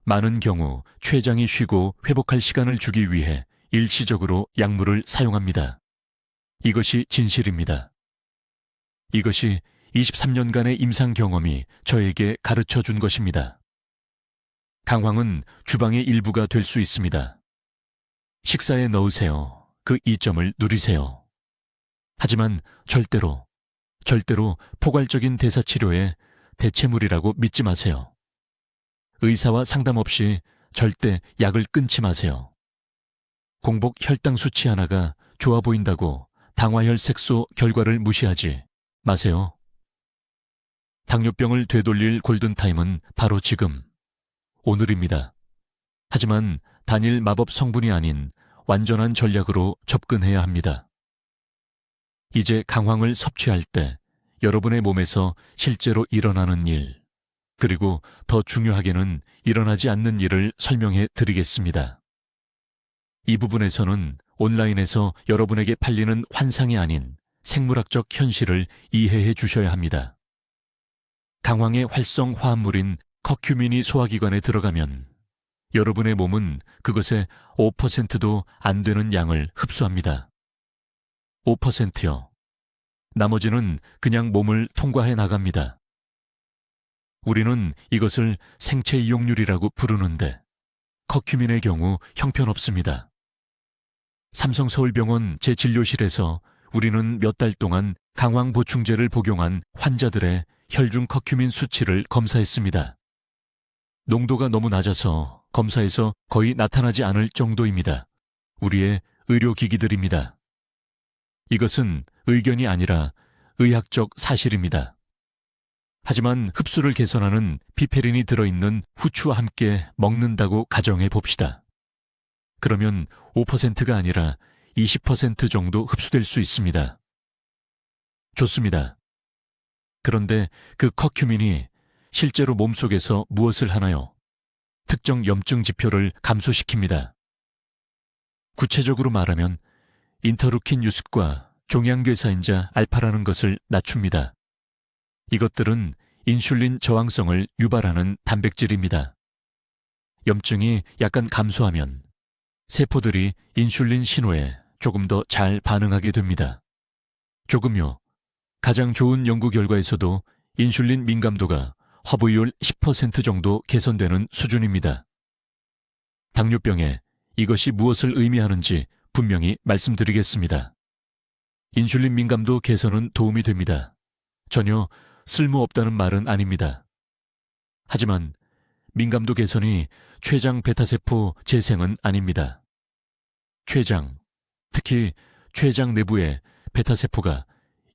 많은 경우 췌장이 쉬고 회복할 시간을 주기 위해 일시적으로 약물을 사용합니다. 이것이 진실입니다. 이것이 23년간의 임상 경험이 저에게 가르쳐 준 것입니다. 강황은 주방의 일부가 될 수 있습니다. 식사에 넣으세요. 그 이점을 누리세요. 하지만 절대로 포괄적인 대사치료의 대체물이라고 믿지 마세요. 의사와 상담 없이 절대 약을 끊지 마세요. 공복 혈당 수치 하나가 좋아 보인다고 당화혈 색소 결과를 무시하지 마세요. 당뇨병을 되돌릴 골든타임은 바로 지금, 오늘입니다. 하지만 단일 마법 성분이 아닌 완전한 전략으로 접근해야 합니다. 이제 강황을 섭취할 때 여러분의 몸에서 실제로 일어나는 일, 그리고 더 중요하게는 일어나지 않는 일을 설명해 드리겠습니다. 이 부분에서는 온라인에서 여러분에게 팔리는 환상이 아닌 생물학적 현실을 이해해 주셔야 합니다. 강황의 활성 화합물인 커큐민이 소화기관에 들어가면 여러분의 몸은 그것의 5%도 안 되는 양을 흡수합니다. 5%요. 나머지는 그냥 몸을 통과해 나갑니다. 우리는 이것을 생체 이용률이라고 부르는데 커큐민의 경우 형편없습니다. 삼성서울병원 제 진료실에서 우리는 몇 달 동안 강황 보충제를 복용한 환자들의 혈중 커큐민 수치를 검사했습니다. 농도가 너무 낮아서 검사에서 거의 나타나지 않을 정도입니다. 우리의 의료기기들입니다. 이것은 의견이 아니라 의학적 사실입니다. 하지만 흡수를 개선하는 피페린이 들어있는 후추와 함께 먹는다고 가정해 봅시다. 그러면 5%가 아니라 20% 정도 흡수될 수 있습니다. 좋습니다. 그런데 그 커큐민이 실제로 몸속에서 무엇을 하나요? 특정 염증 지표를 감소시킵니다. 구체적으로 말하면 인터루킨 유습과 종양괴사인자 알파라는 것을 낮춥니다. 이것들은 인슐린 저항성을 유발하는 단백질입니다. 염증이 약간 감소하면 세포들이 인슐린 신호에 조금 더 잘 반응하게 됩니다. 조금요. 가장 좋은 연구 결과에서도 인슐린 민감도가 허브이율 10% 정도 개선되는 수준입니다. 당뇨병에 이것이 무엇을 의미하는지 분명히 말씀드리겠습니다. 인슐린 민감도 개선은 도움이 됩니다. 전혀 쓸모없다는 말은 아닙니다. 하지만 민감도 개선이 췌장 베타세포 재생은 아닙니다. 췌장, 특히 췌장 내부의 베타세포가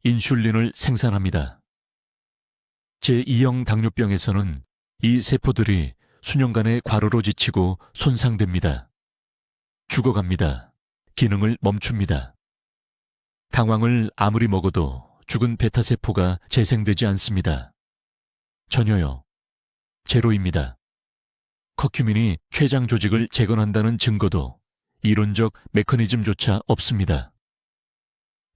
인슐린을 생산합니다. 제2형 당뇨병에서는 이 세포들이 수년간의 과로로 지치고 손상됩니다. 죽어갑니다. 기능을 멈춥니다. 강황을 아무리 먹어도 죽은 베타세포가 재생되지 않습니다. 전혀요. 제로입니다. 커큐민이 췌장 조직을 재건한다는 증거도 이론적 메커니즘조차 없습니다.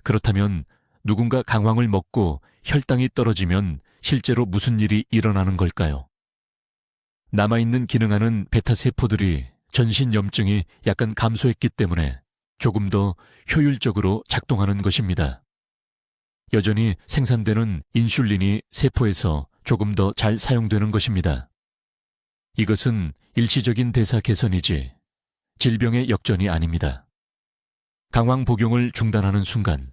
그렇다면 누군가 강황을 먹고 혈당이 떨어지면 실제로 무슨 일이 일어나는 걸까요? 남아있는 기능하는 베타세포들이 전신 염증이 약간 감소했기 때문에 조금 더 효율적으로 작동하는 것입니다. 여전히 생산되는 인슐린이 세포에서 조금 더 잘 사용되는 것입니다. 이것은 일시적인 대사 개선이지 질병의 역전이 아닙니다. 강황 복용을 중단하는 순간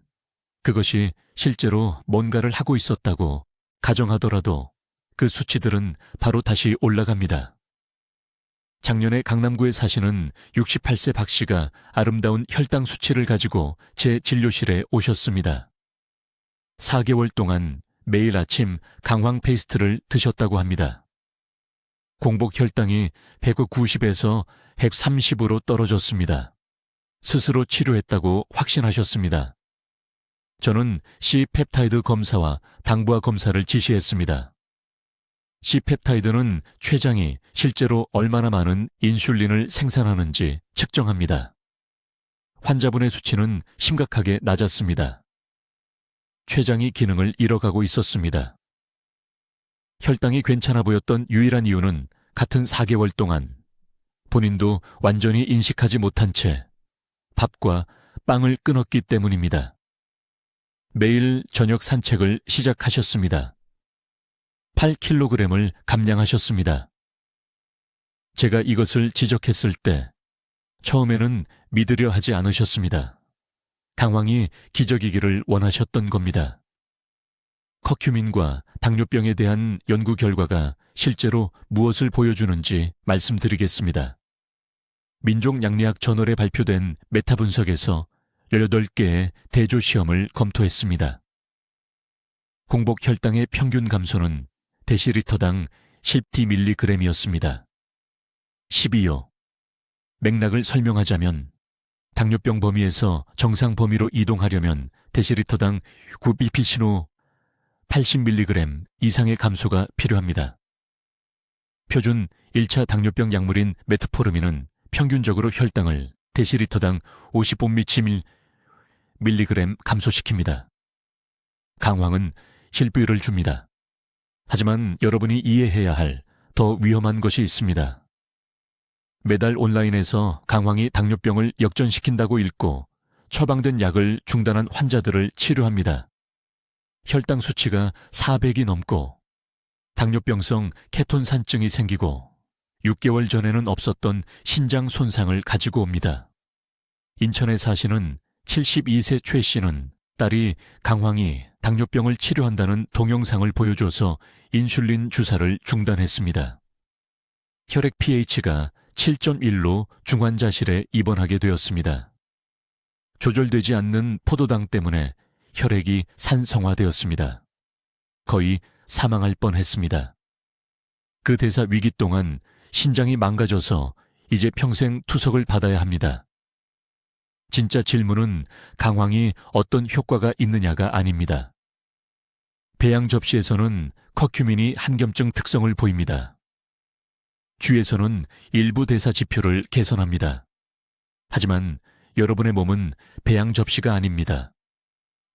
그것이 실제로 뭔가를 하고 있었다고 가정하더라도 그 수치들은 바로 다시 올라갑니다. 작년에 강남구에 사시는 68세 박 씨가 아름다운 혈당 수치를 가지고 제 진료실에 오셨습니다. 4개월 동안 매일 아침 강황 페이스트를 드셨다고 합니다. 공복 혈당이 190에서 130으로 떨어졌습니다. 스스로 치료했다고 확신하셨습니다. 저는 C펩타이드 검사와 당부화 검사를 지시했습니다. C펩타이드는 췌장이 실제로 얼마나 많은 인슐린을 생산하는지 측정합니다. 환자분의 수치는 심각하게 낮았습니다. 췌장이 기능을 잃어가고 있었습니다. 혈당이 괜찮아 보였던 유일한 이유는 같은 4개월 동안 본인도 완전히 인식하지 못한 채 밥과 빵을 끊었기 때문입니다. 매일 저녁 산책을 시작하셨습니다. 8kg을 감량하셨습니다. 제가 이것을 지적했을 때 처음에는 믿으려 하지 않으셨습니다. 강황이 기적이기를 원하셨던 겁니다. 커큐민과 당뇨병에 대한 연구 결과가 실제로 무엇을 보여주는지 말씀드리겠습니다. 민족양리학 저널에 발표된 메타 분석에서 18개의 대조 시험을 검토했습니다. 공복 혈당의 평균 감소는 데시리터당 10dmg이었습니다. 12요. 맥락을 설명하자면 당뇨병 범위에서 정상 범위로 이동하려면 데시리터당 9bp신호 80mg 이상의 감소가 필요합니다. 표준 1차 당뇨병 약물인 메트포르민은 평균적으로 혈당을 데시리터당 55mg 감소시킵니다. 강황은 실비율을 줍니다. 하지만 여러분이 이해해야 할 더 위험한 것이 있습니다. 매달 온라인에서 강황이 당뇨병을 역전시킨다고 읽고 처방된 약을 중단한 환자들을 치료합니다. 혈당 수치가 400이 넘고 당뇨병성 케톤산증이 생기고 6개월 전에는 없었던 신장 손상을 가지고 옵니다. 인천에 사시는 72세 최 씨는 딸이 강황이 당뇨병을 치료한다는 동영상을 보여줘서 인슐린 주사를 중단했습니다. 혈액 pH가 7.1로 중환자실에 입원하게 되었습니다. 조절되지 않는 포도당 때문에 혈액이 산성화되었습니다. 거의 사망할 뻔했습니다. 그 대사 위기 동안 신장이 망가져서 이제 평생 투석을 받아야 합니다. 진짜 질문은 강황이 어떤 효과가 있느냐가 아닙니다. 배양 접시에서는 커큐민이 한겸증 특성을 보입니다. 쥐에서는 일부 대사 지표를 개선합니다. 하지만 여러분의 몸은 배양 접시가 아닙니다.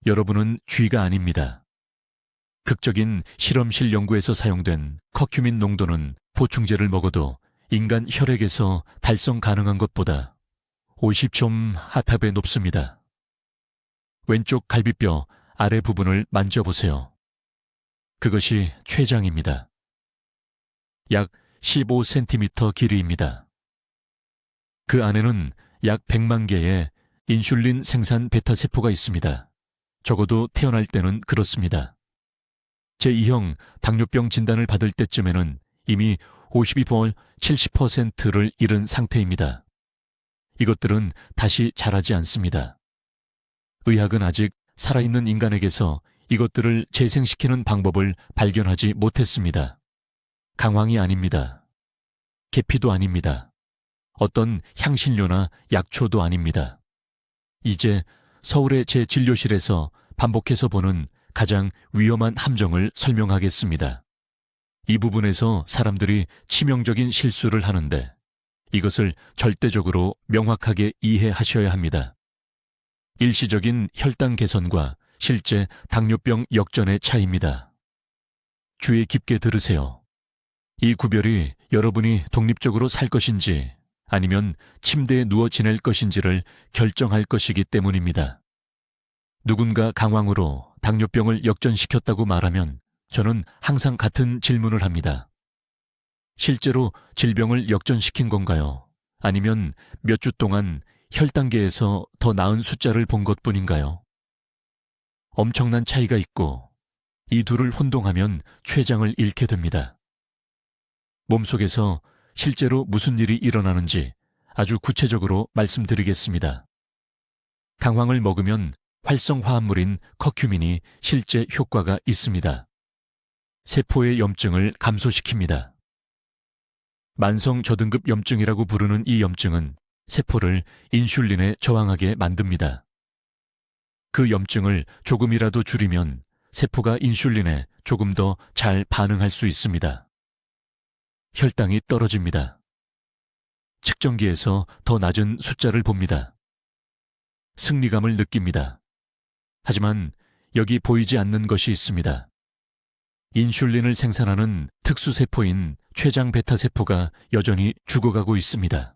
여러분은 쥐가 아닙니다. 극적인 실험실 연구에서 사용된 커큐민 농도는 보충제를 먹어도 인간 혈액에서 달성 가능한 것보다 50점 하탑에 높습니다. 왼쪽 갈비뼈 아래 부분을 만져보세요. 그것이 췌장입니다. 약 15cm 길이입니다. 그 안에는 약 100만 개의 인슐린 생산 베타세포가 있습니다. 적어도 태어날 때는 그렇습니다. 제2형 당뇨병 진단을 받을 때쯤에는 이미 52번 70%를 잃은 상태입니다. 이것들은 다시 자라지 않습니다. 의학은 아직 살아있는 인간에게서 이것들을 재생시키는 방법을 발견하지 못했습니다. 강황이 아닙니다. 계피도 아닙니다. 어떤 향신료나 약초도 아닙니다. 이제 서울의 제 진료실에서 반복해서 보는 가장 위험한 함정을 설명하겠습니다. 이 부분에서 사람들이 치명적인 실수를 하는데 이것을 절대적으로 명확하게 이해하셔야 합니다. 일시적인 혈당 개선과 실제 당뇨병 역전의 차이입니다. 주의 깊게 들으세요. 이 구별이 여러분이 독립적으로 살 것인지 아니면 침대에 누워 지낼 것인지를 결정할 것이기 때문입니다. 누군가 강황으로 당뇨병을 역전시켰다고 말하면 저는 항상 같은 질문을 합니다. 실제로 질병을 역전시킨 건가요? 아니면 몇 주 동안 혈당계에서 더 나은 숫자를 본 것뿐인가요? 엄청난 차이가 있고 이 둘을 혼동하면 췌장을 잃게 됩니다. 몸속에서 실제로 무슨 일이 일어나는지 아주 구체적으로 말씀드리겠습니다. 강황을 먹으면 활성화합물인 커큐민이 실제 효과가 있습니다. 세포의 염증을 감소시킵니다. 만성 저등급 염증이라고 부르는 이 염증은 세포를 인슐린에 저항하게 만듭니다. 그 염증을 조금이라도 줄이면 세포가 인슐린에 조금 더 잘 반응할 수 있습니다. 혈당이 떨어집니다. 측정기에서 더 낮은 숫자를 봅니다. 승리감을 느낍니다. 하지만 여기 보이지 않는 것이 있습니다. 인슐린을 생산하는 특수세포인 췌장 베타세포가 여전히 죽어가고 있습니다.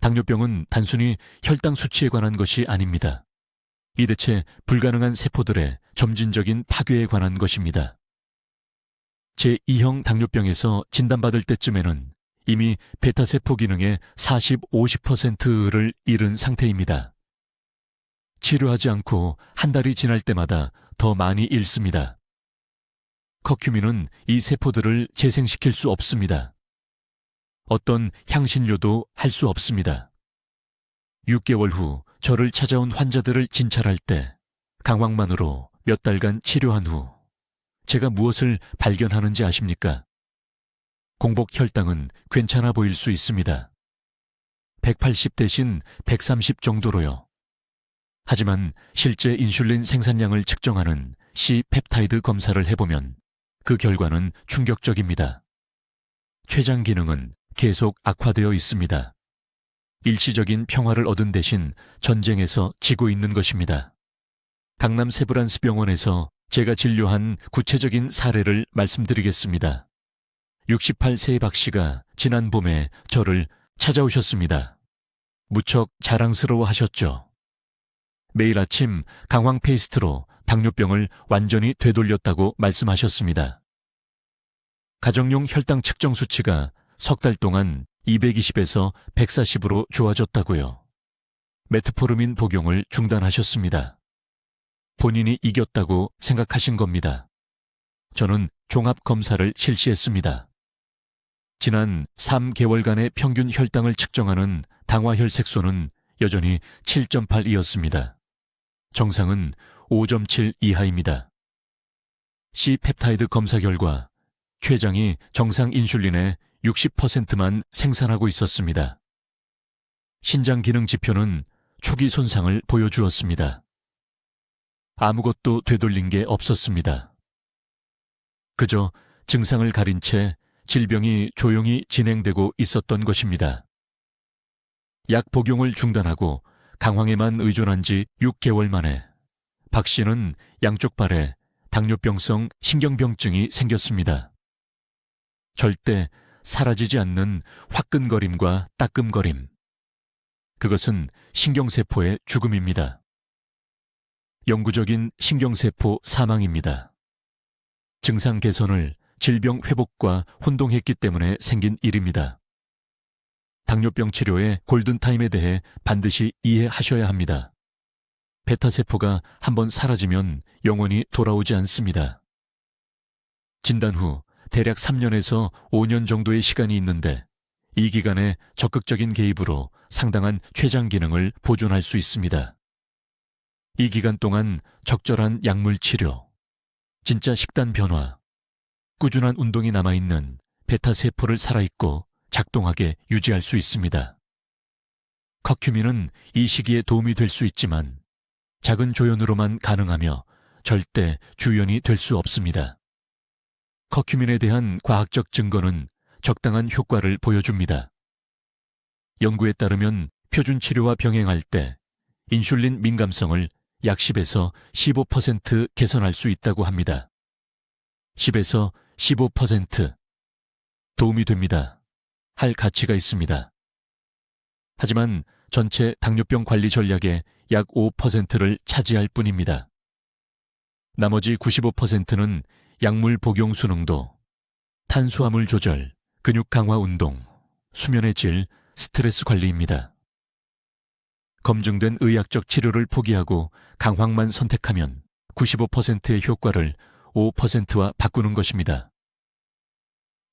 당뇨병은 단순히 혈당 수치에 관한 것이 아닙니다. 이 대체 불가능한 세포들의 점진적인 파괴에 관한 것입니다. 제2형 당뇨병에서 진단받을 때쯤에는 이미 베타세포 기능의 40-50%를 잃은 상태입니다. 치료하지 않고 한 달이 지날 때마다 더 많이 잃습니다. 커큐민은 이 세포들을 재생시킬 수 없습니다. 어떤 향신료도 할 수 없습니다. 6개월 후 저를 찾아온 환자들을 진찰할 때 강황만으로 몇 달간 치료한 후 제가 무엇을 발견하는지 아십니까? 공복 혈당은 괜찮아 보일 수 있습니다. 180 대신 130 정도로요. 하지만 실제 인슐린 생산량을 측정하는 C-펩타이드 검사를 해보면 그 결과는 충격적입니다. 췌장 기능은 계속 악화되어 있습니다. 일시적인 평화를 얻은 대신 전쟁에서 지고 있는 것입니다. 강남 세브란스 병원에서 제가 진료한 구체적인 사례를 말씀드리겠습니다. 68세의 박 씨가 지난 봄에 저를 찾아오셨습니다. 무척 자랑스러워 하셨죠. 매일 아침 강황 페이스트로 당뇨병을 완전히 되돌렸다고 말씀하셨습니다. 가정용 혈당 측정 수치가 석 달 동안 220에서 140으로 좋아졌다고요. 메트포르민 복용을 중단하셨습니다. 본인이 이겼다고 생각하신 겁니다. 저는 종합검사를 실시했습니다. 지난 3개월간의 평균 혈당을 측정하는 당화혈색소는 여전히 7.8이었습니다. 정상은 5.7 이하입니다. C-펩타이드 검사 결과 췌장이 정상 인슐린의 60%만 생산하고 있었습니다. 신장 기능 지표는 초기 손상을 보여주었습니다. 아무것도 되돌린 게 없었습니다. 그저 증상을 가린 채 질병이 조용히 진행되고 있었던 것입니다. 약 복용을 중단하고 강황에만 의존한 지 6개월 만에 박 씨는 양쪽 발에 당뇨병성 신경병증이 생겼습니다. 절대 사라지지 않는 화끈거림과 따끔거림. 그것은 신경세포의 죽음입니다. 영구적인 신경세포 사망입니다. 증상 개선을 질병 회복과 혼동했기 때문에 생긴 일입니다. 당뇨병 치료의 골든타임에 대해 반드시 이해하셔야 합니다. 베타세포가 한번 사라지면 영원히 돌아오지 않습니다. 진단 후 대략 3년에서 5년 정도의 시간이 있는데 이 기간에 적극적인 개입으로 상당한 췌장 기능을 보존할 수 있습니다. 이 기간 동안 적절한 약물 치료, 진짜 식단 변화, 꾸준한 운동이 남아있는 베타세포를 살아있고 작동하게 유지할 수 있습니다. 커큐민은 이 시기에 도움이 될 수 있지만 작은 조연으로만 가능하며 절대 주연이 될 수 없습니다. 커큐민에 대한 과학적 증거는 적당한 효과를 보여줍니다. 연구에 따르면 표준 치료와 병행할 때 인슐린 민감성을 약 10에서 15% 개선할 수 있다고 합니다. 10에서 15% 도움이 됩니다. 할 가치가 있습니다. 하지만 전체 당뇨병 관리 전략의 약 5%를 차지할 뿐입니다. 나머지 95%는 약물 복용 수능도, 탄수화물 조절, 근육 강화 운동, 수면의 질, 스트레스 관리입니다. 검증된 의학적 치료를 포기하고 강황만 선택하면 95%의 효과를 5%와 바꾸는 것입니다.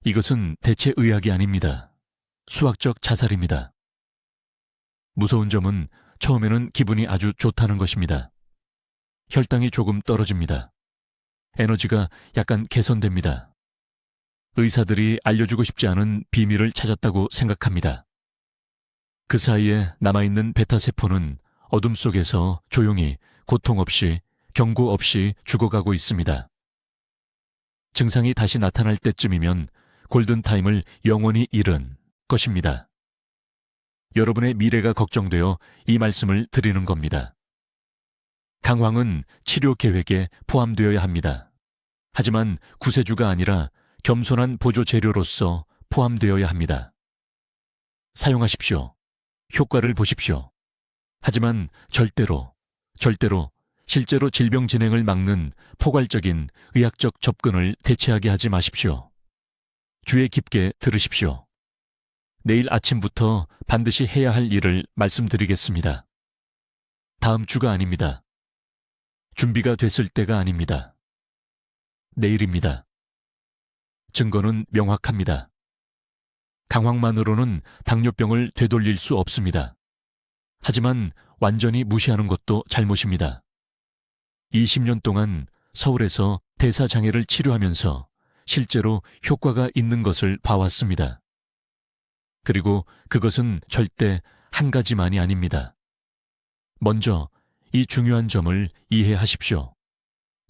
이것은 대체 의학이 아닙니다. 수학적 자살입니다. 무서운 점은 처음에는 기분이 아주 좋다는 것입니다. 혈당이 조금 떨어집니다. 에너지가 약간 개선됩니다. 의사들이 알려주고 싶지 않은 비밀을 찾았다고 생각합니다. 그 사이에 남아있는 베타세포는 어둠 속에서 조용히 고통 없이 경고 없이 죽어가고 있습니다. 증상이 다시 나타날 때쯤이면 골든타임을 영원히 잃은 것입니다. 여러분의 미래가 걱정되어 이 말씀을 드리는 겁니다. 강황은 치료 계획에 포함되어야 합니다. 하지만 구세주가 아니라 겸손한 보조 재료로서 포함되어야 합니다. 사용하십시오. 효과를 보십시오. 하지만 절대로 실제로 질병 진행을 막는 포괄적인 의학적 접근을 대체하게 하지 마십시오. 주의 깊게 들으십시오. 내일 아침부터 반드시 해야 할 일을 말씀드리겠습니다. 다음 주가 아닙니다. 준비가 됐을 때가 아닙니다. 내일입니다. 증거는 명확합니다. 강황만으로는 당뇨병을 되돌릴 수 없습니다. 하지만 완전히 무시하는 것도 잘못입니다. 20년 동안 서울에서 대사장애를 치료하면서 실제로 효과가 있는 것을 봐왔습니다. 그리고 그것은 절대 한 가지만이 아닙니다. 먼저 이 중요한 점을 이해하십시오.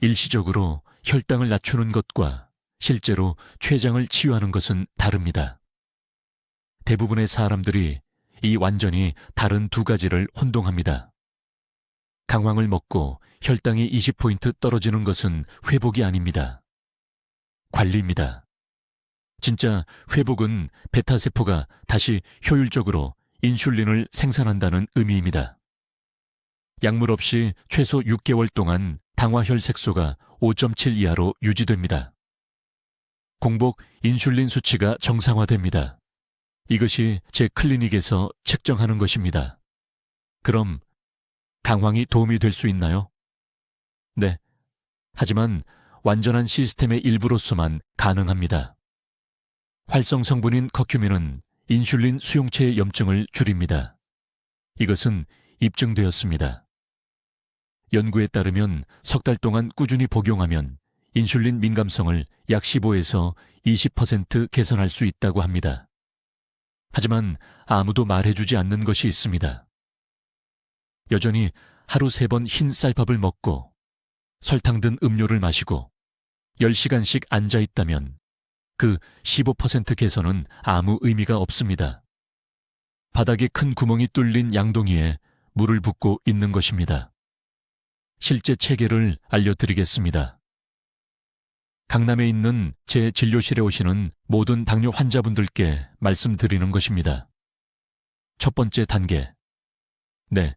일시적으로 혈당을 낮추는 것과 실제로 췌장을 치유하는 것은 다릅니다. 대부분의 사람들이 이 완전히 다른 두 가지를 혼동합니다. 강황을 먹고 혈당이 20포인트 떨어지는 것은 회복이 아닙니다. 관리입니다. 진짜 회복은 베타세포가 다시 효율적으로 인슐린을 생산한다는 의미입니다. 약물 없이 최소 6개월 동안 당화혈색소가 5.7 이하로 유지됩니다. 공복 인슐린 수치가 정상화됩니다. 이것이 제 클리닉에서 측정하는 것입니다. 그럼 강황이 도움이 될 수 있나요? 네. 하지만 완전한 시스템의 일부로서만 가능합니다. 활성 성분인 커큐민은 인슐린 수용체의 염증을 줄입니다. 이것은 입증되었습니다. 연구에 따르면 석 달 동안 꾸준히 복용하면 인슐린 민감성을 약 15에서 20% 개선할 수 있다고 합니다. 하지만 아무도 말해주지 않는 것이 있습니다. 여전히 하루 3번 흰 쌀밥을 먹고 설탕 든 음료를 마시고 10시간씩 앉아 있다면 그 15% 개선은 아무 의미가 없습니다. 바닥에 큰 구멍이 뚫린 양동이에 물을 붓고 있는 것입니다. 실제 체계를 알려드리겠습니다. 강남에 있는 제 진료실에 오시는 모든 당뇨 환자분들께 말씀드리는 것입니다. 첫 번째 단계. 네,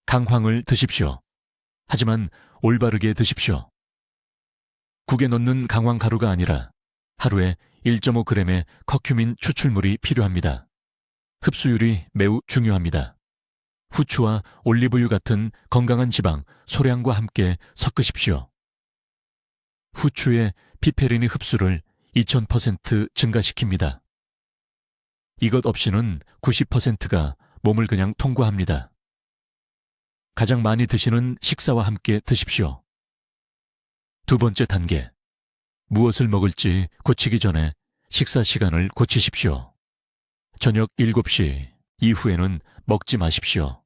강황을 드십시오. 하지만 올바르게 드십시오. 국에 넣는 강황 가루가 아니라 하루에 1.5g의 커큐민 추출물이 필요합니다. 흡수율이 매우 중요합니다. 후추와 올리브유 같은 건강한 지방, 소량과 함께 섞으십시오. 후추의 피페린의 흡수를 2000% 증가시킵니다. 이것 없이는 90%가 몸을 그냥 통과합니다. 가장 많이 드시는 식사와 함께 드십시오. 두 번째 단계. 무엇을 먹을지 고치기 전에 식사 시간을 고치십시오. 저녁 7시 이후에는 먹지 마십시오.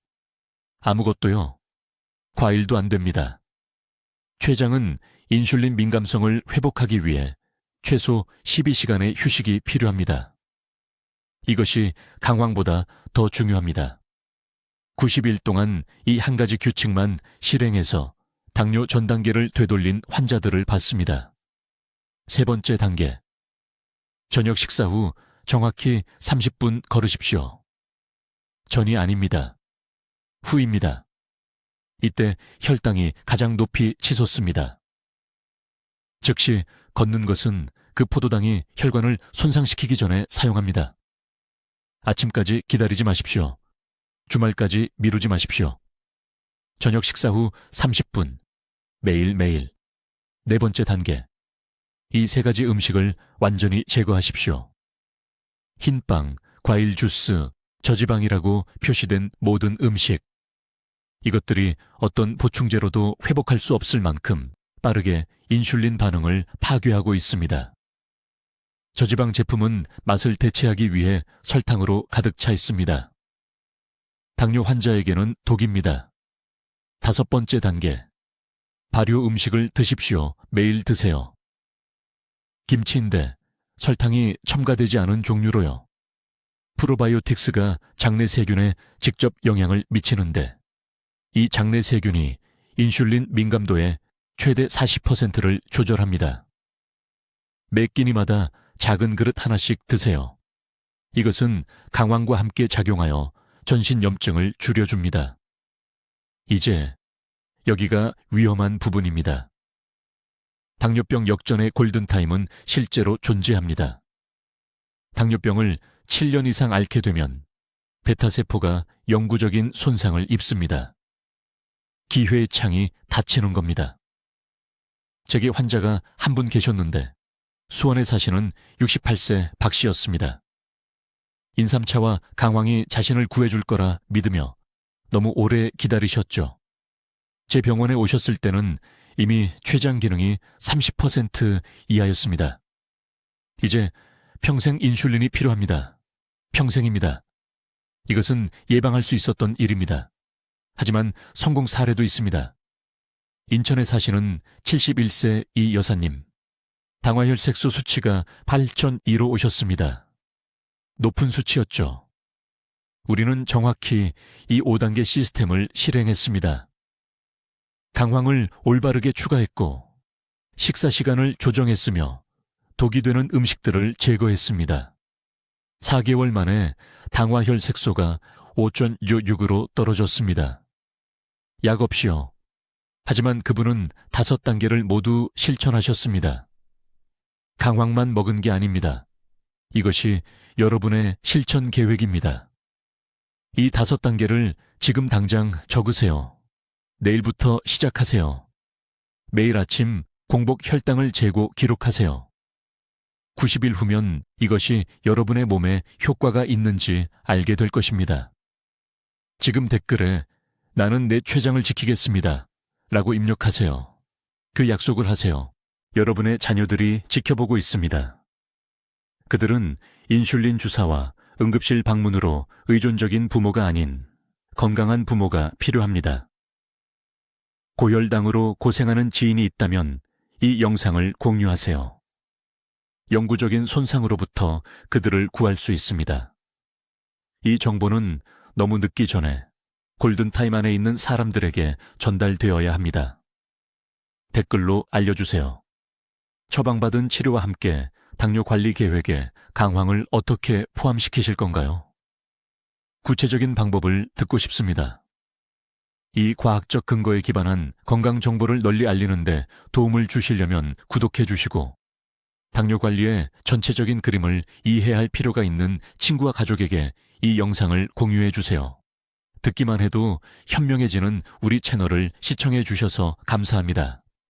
아무것도요. 과일도 안 됩니다. 췌장은 인슐린 민감성을 회복하기 위해 최소 12시간의 휴식이 필요합니다. 이것이 강황보다 더 중요합니다. 90일 동안 이 한 가지 규칙만 실행해서 당뇨 전 단계를 되돌린 환자들을 봤습니다. 세 번째 단계. 저녁 식사 후 정확히 30분 걸으십시오. 전이 아닙니다. 후입니다. 이때 혈당이 가장 높이 치솟습니다. 즉시 걷는 것은 그 포도당이 혈관을 손상시키기 전에 사용합니다. 아침까지 기다리지 마십시오. 주말까지 미루지 마십시오. 저녁 식사 후 30분, 매일매일. 네 번째 단계. 이 세 가지 음식을 완전히 제거하십시오. 흰빵, 과일 주스, 저지방이라고 표시된 모든 음식. 이것들이 어떤 보충제로도 회복할 수 없을 만큼 빠르게 인슐린 반응을 파괴하고 있습니다. 저지방 제품은 맛을 대체하기 위해 설탕으로 가득 차 있습니다. 당뇨 환자에게는 독입니다. 다섯 번째 단계. 발효 음식을 드십시오. 매일 드세요. 김치인데 설탕이 첨가되지 않은 종류로요. 프로바이오틱스가 장내 세균에 직접 영향을 미치는데 이 장내 세균이 인슐린 민감도의 최대 40%를 조절합니다. 매 끼니마다 작은 그릇 하나씩 드세요. 이것은 강황과 함께 작용하여 전신 염증을 줄여줍니다. 이제 여기가 위험한 부분입니다. 당뇨병 역전의 골든타임은 실제로 존재합니다. 당뇨병을 7년 이상 앓게 되면 베타세포가 영구적인 손상을 입습니다. 기회의 창이 닫히는 겁니다. 제게 환자가 한 분 계셨는데 수원에 사시는 68세 박 씨였습니다. 인삼차와 강황이 자신을 구해줄 거라 믿으며 너무 오래 기다리셨죠? 제 병원에 오셨을 때는 이미 췌장 기능이 30% 이하였습니다. 이제 평생 인슐린이 필요합니다. 평생입니다. 이것은 예방할 수 있었던 일입니다. 하지만 성공 사례도 있습니다. 인천에 사시는 71세 이 여사님. 당화혈색소 수치가 8,002로 오셨습니다. 높은 수치였죠. 우리는 정확히 이 5단계 시스템을 실행했습니다. 강황을 올바르게 추가했고 식사 시간을 조정했으며 독이 되는 음식들을 제거했습니다. 4개월 만에 당화혈색소가 5.66으로 떨어졌습니다. 약 없이요. 하지만 그분은 5단계를 모두 실천하셨습니다. 강황만 먹은 게 아닙니다. 이것이 여러분의 실천 계획입니다. 이 5단계를 지금 당장 적으세요. 내일부터 시작하세요. 매일 아침 공복 혈당을 재고 기록하세요. 90일 후면 이것이 여러분의 몸에 효과가 있는지 알게 될 것입니다. 지금 댓글에 나는 내 췌장을 지키겠습니다 라고 입력하세요. 그 약속을 하세요. 여러분의 자녀들이 지켜보고 있습니다. 그들은 인슐린 주사와 응급실 방문으로 의존적인 부모가 아닌 건강한 부모가 필요합니다. 고혈당으로 고생하는 지인이 있다면 이 영상을 공유하세요. 영구적인 손상으로부터 그들을 구할 수 있습니다. 이 정보는 너무 늦기 전에 골든타임 안에 있는 사람들에게 전달되어야 합니다. 댓글로 알려주세요. 처방받은 치료와 함께 당뇨 관리 계획에 강황을 어떻게 포함시키실 건가요? 구체적인 방법을 듣고 싶습니다. 이 과학적 근거에 기반한 건강 정보를 널리 알리는데 도움을 주시려면 구독해 주시고 당뇨 관리의 전체적인 그림을 이해할 필요가 있는 친구와 가족에게 이 영상을 공유해 주세요. 듣기만 해도 현명해지는 우리 채널을 시청해 주셔서 감사합니다.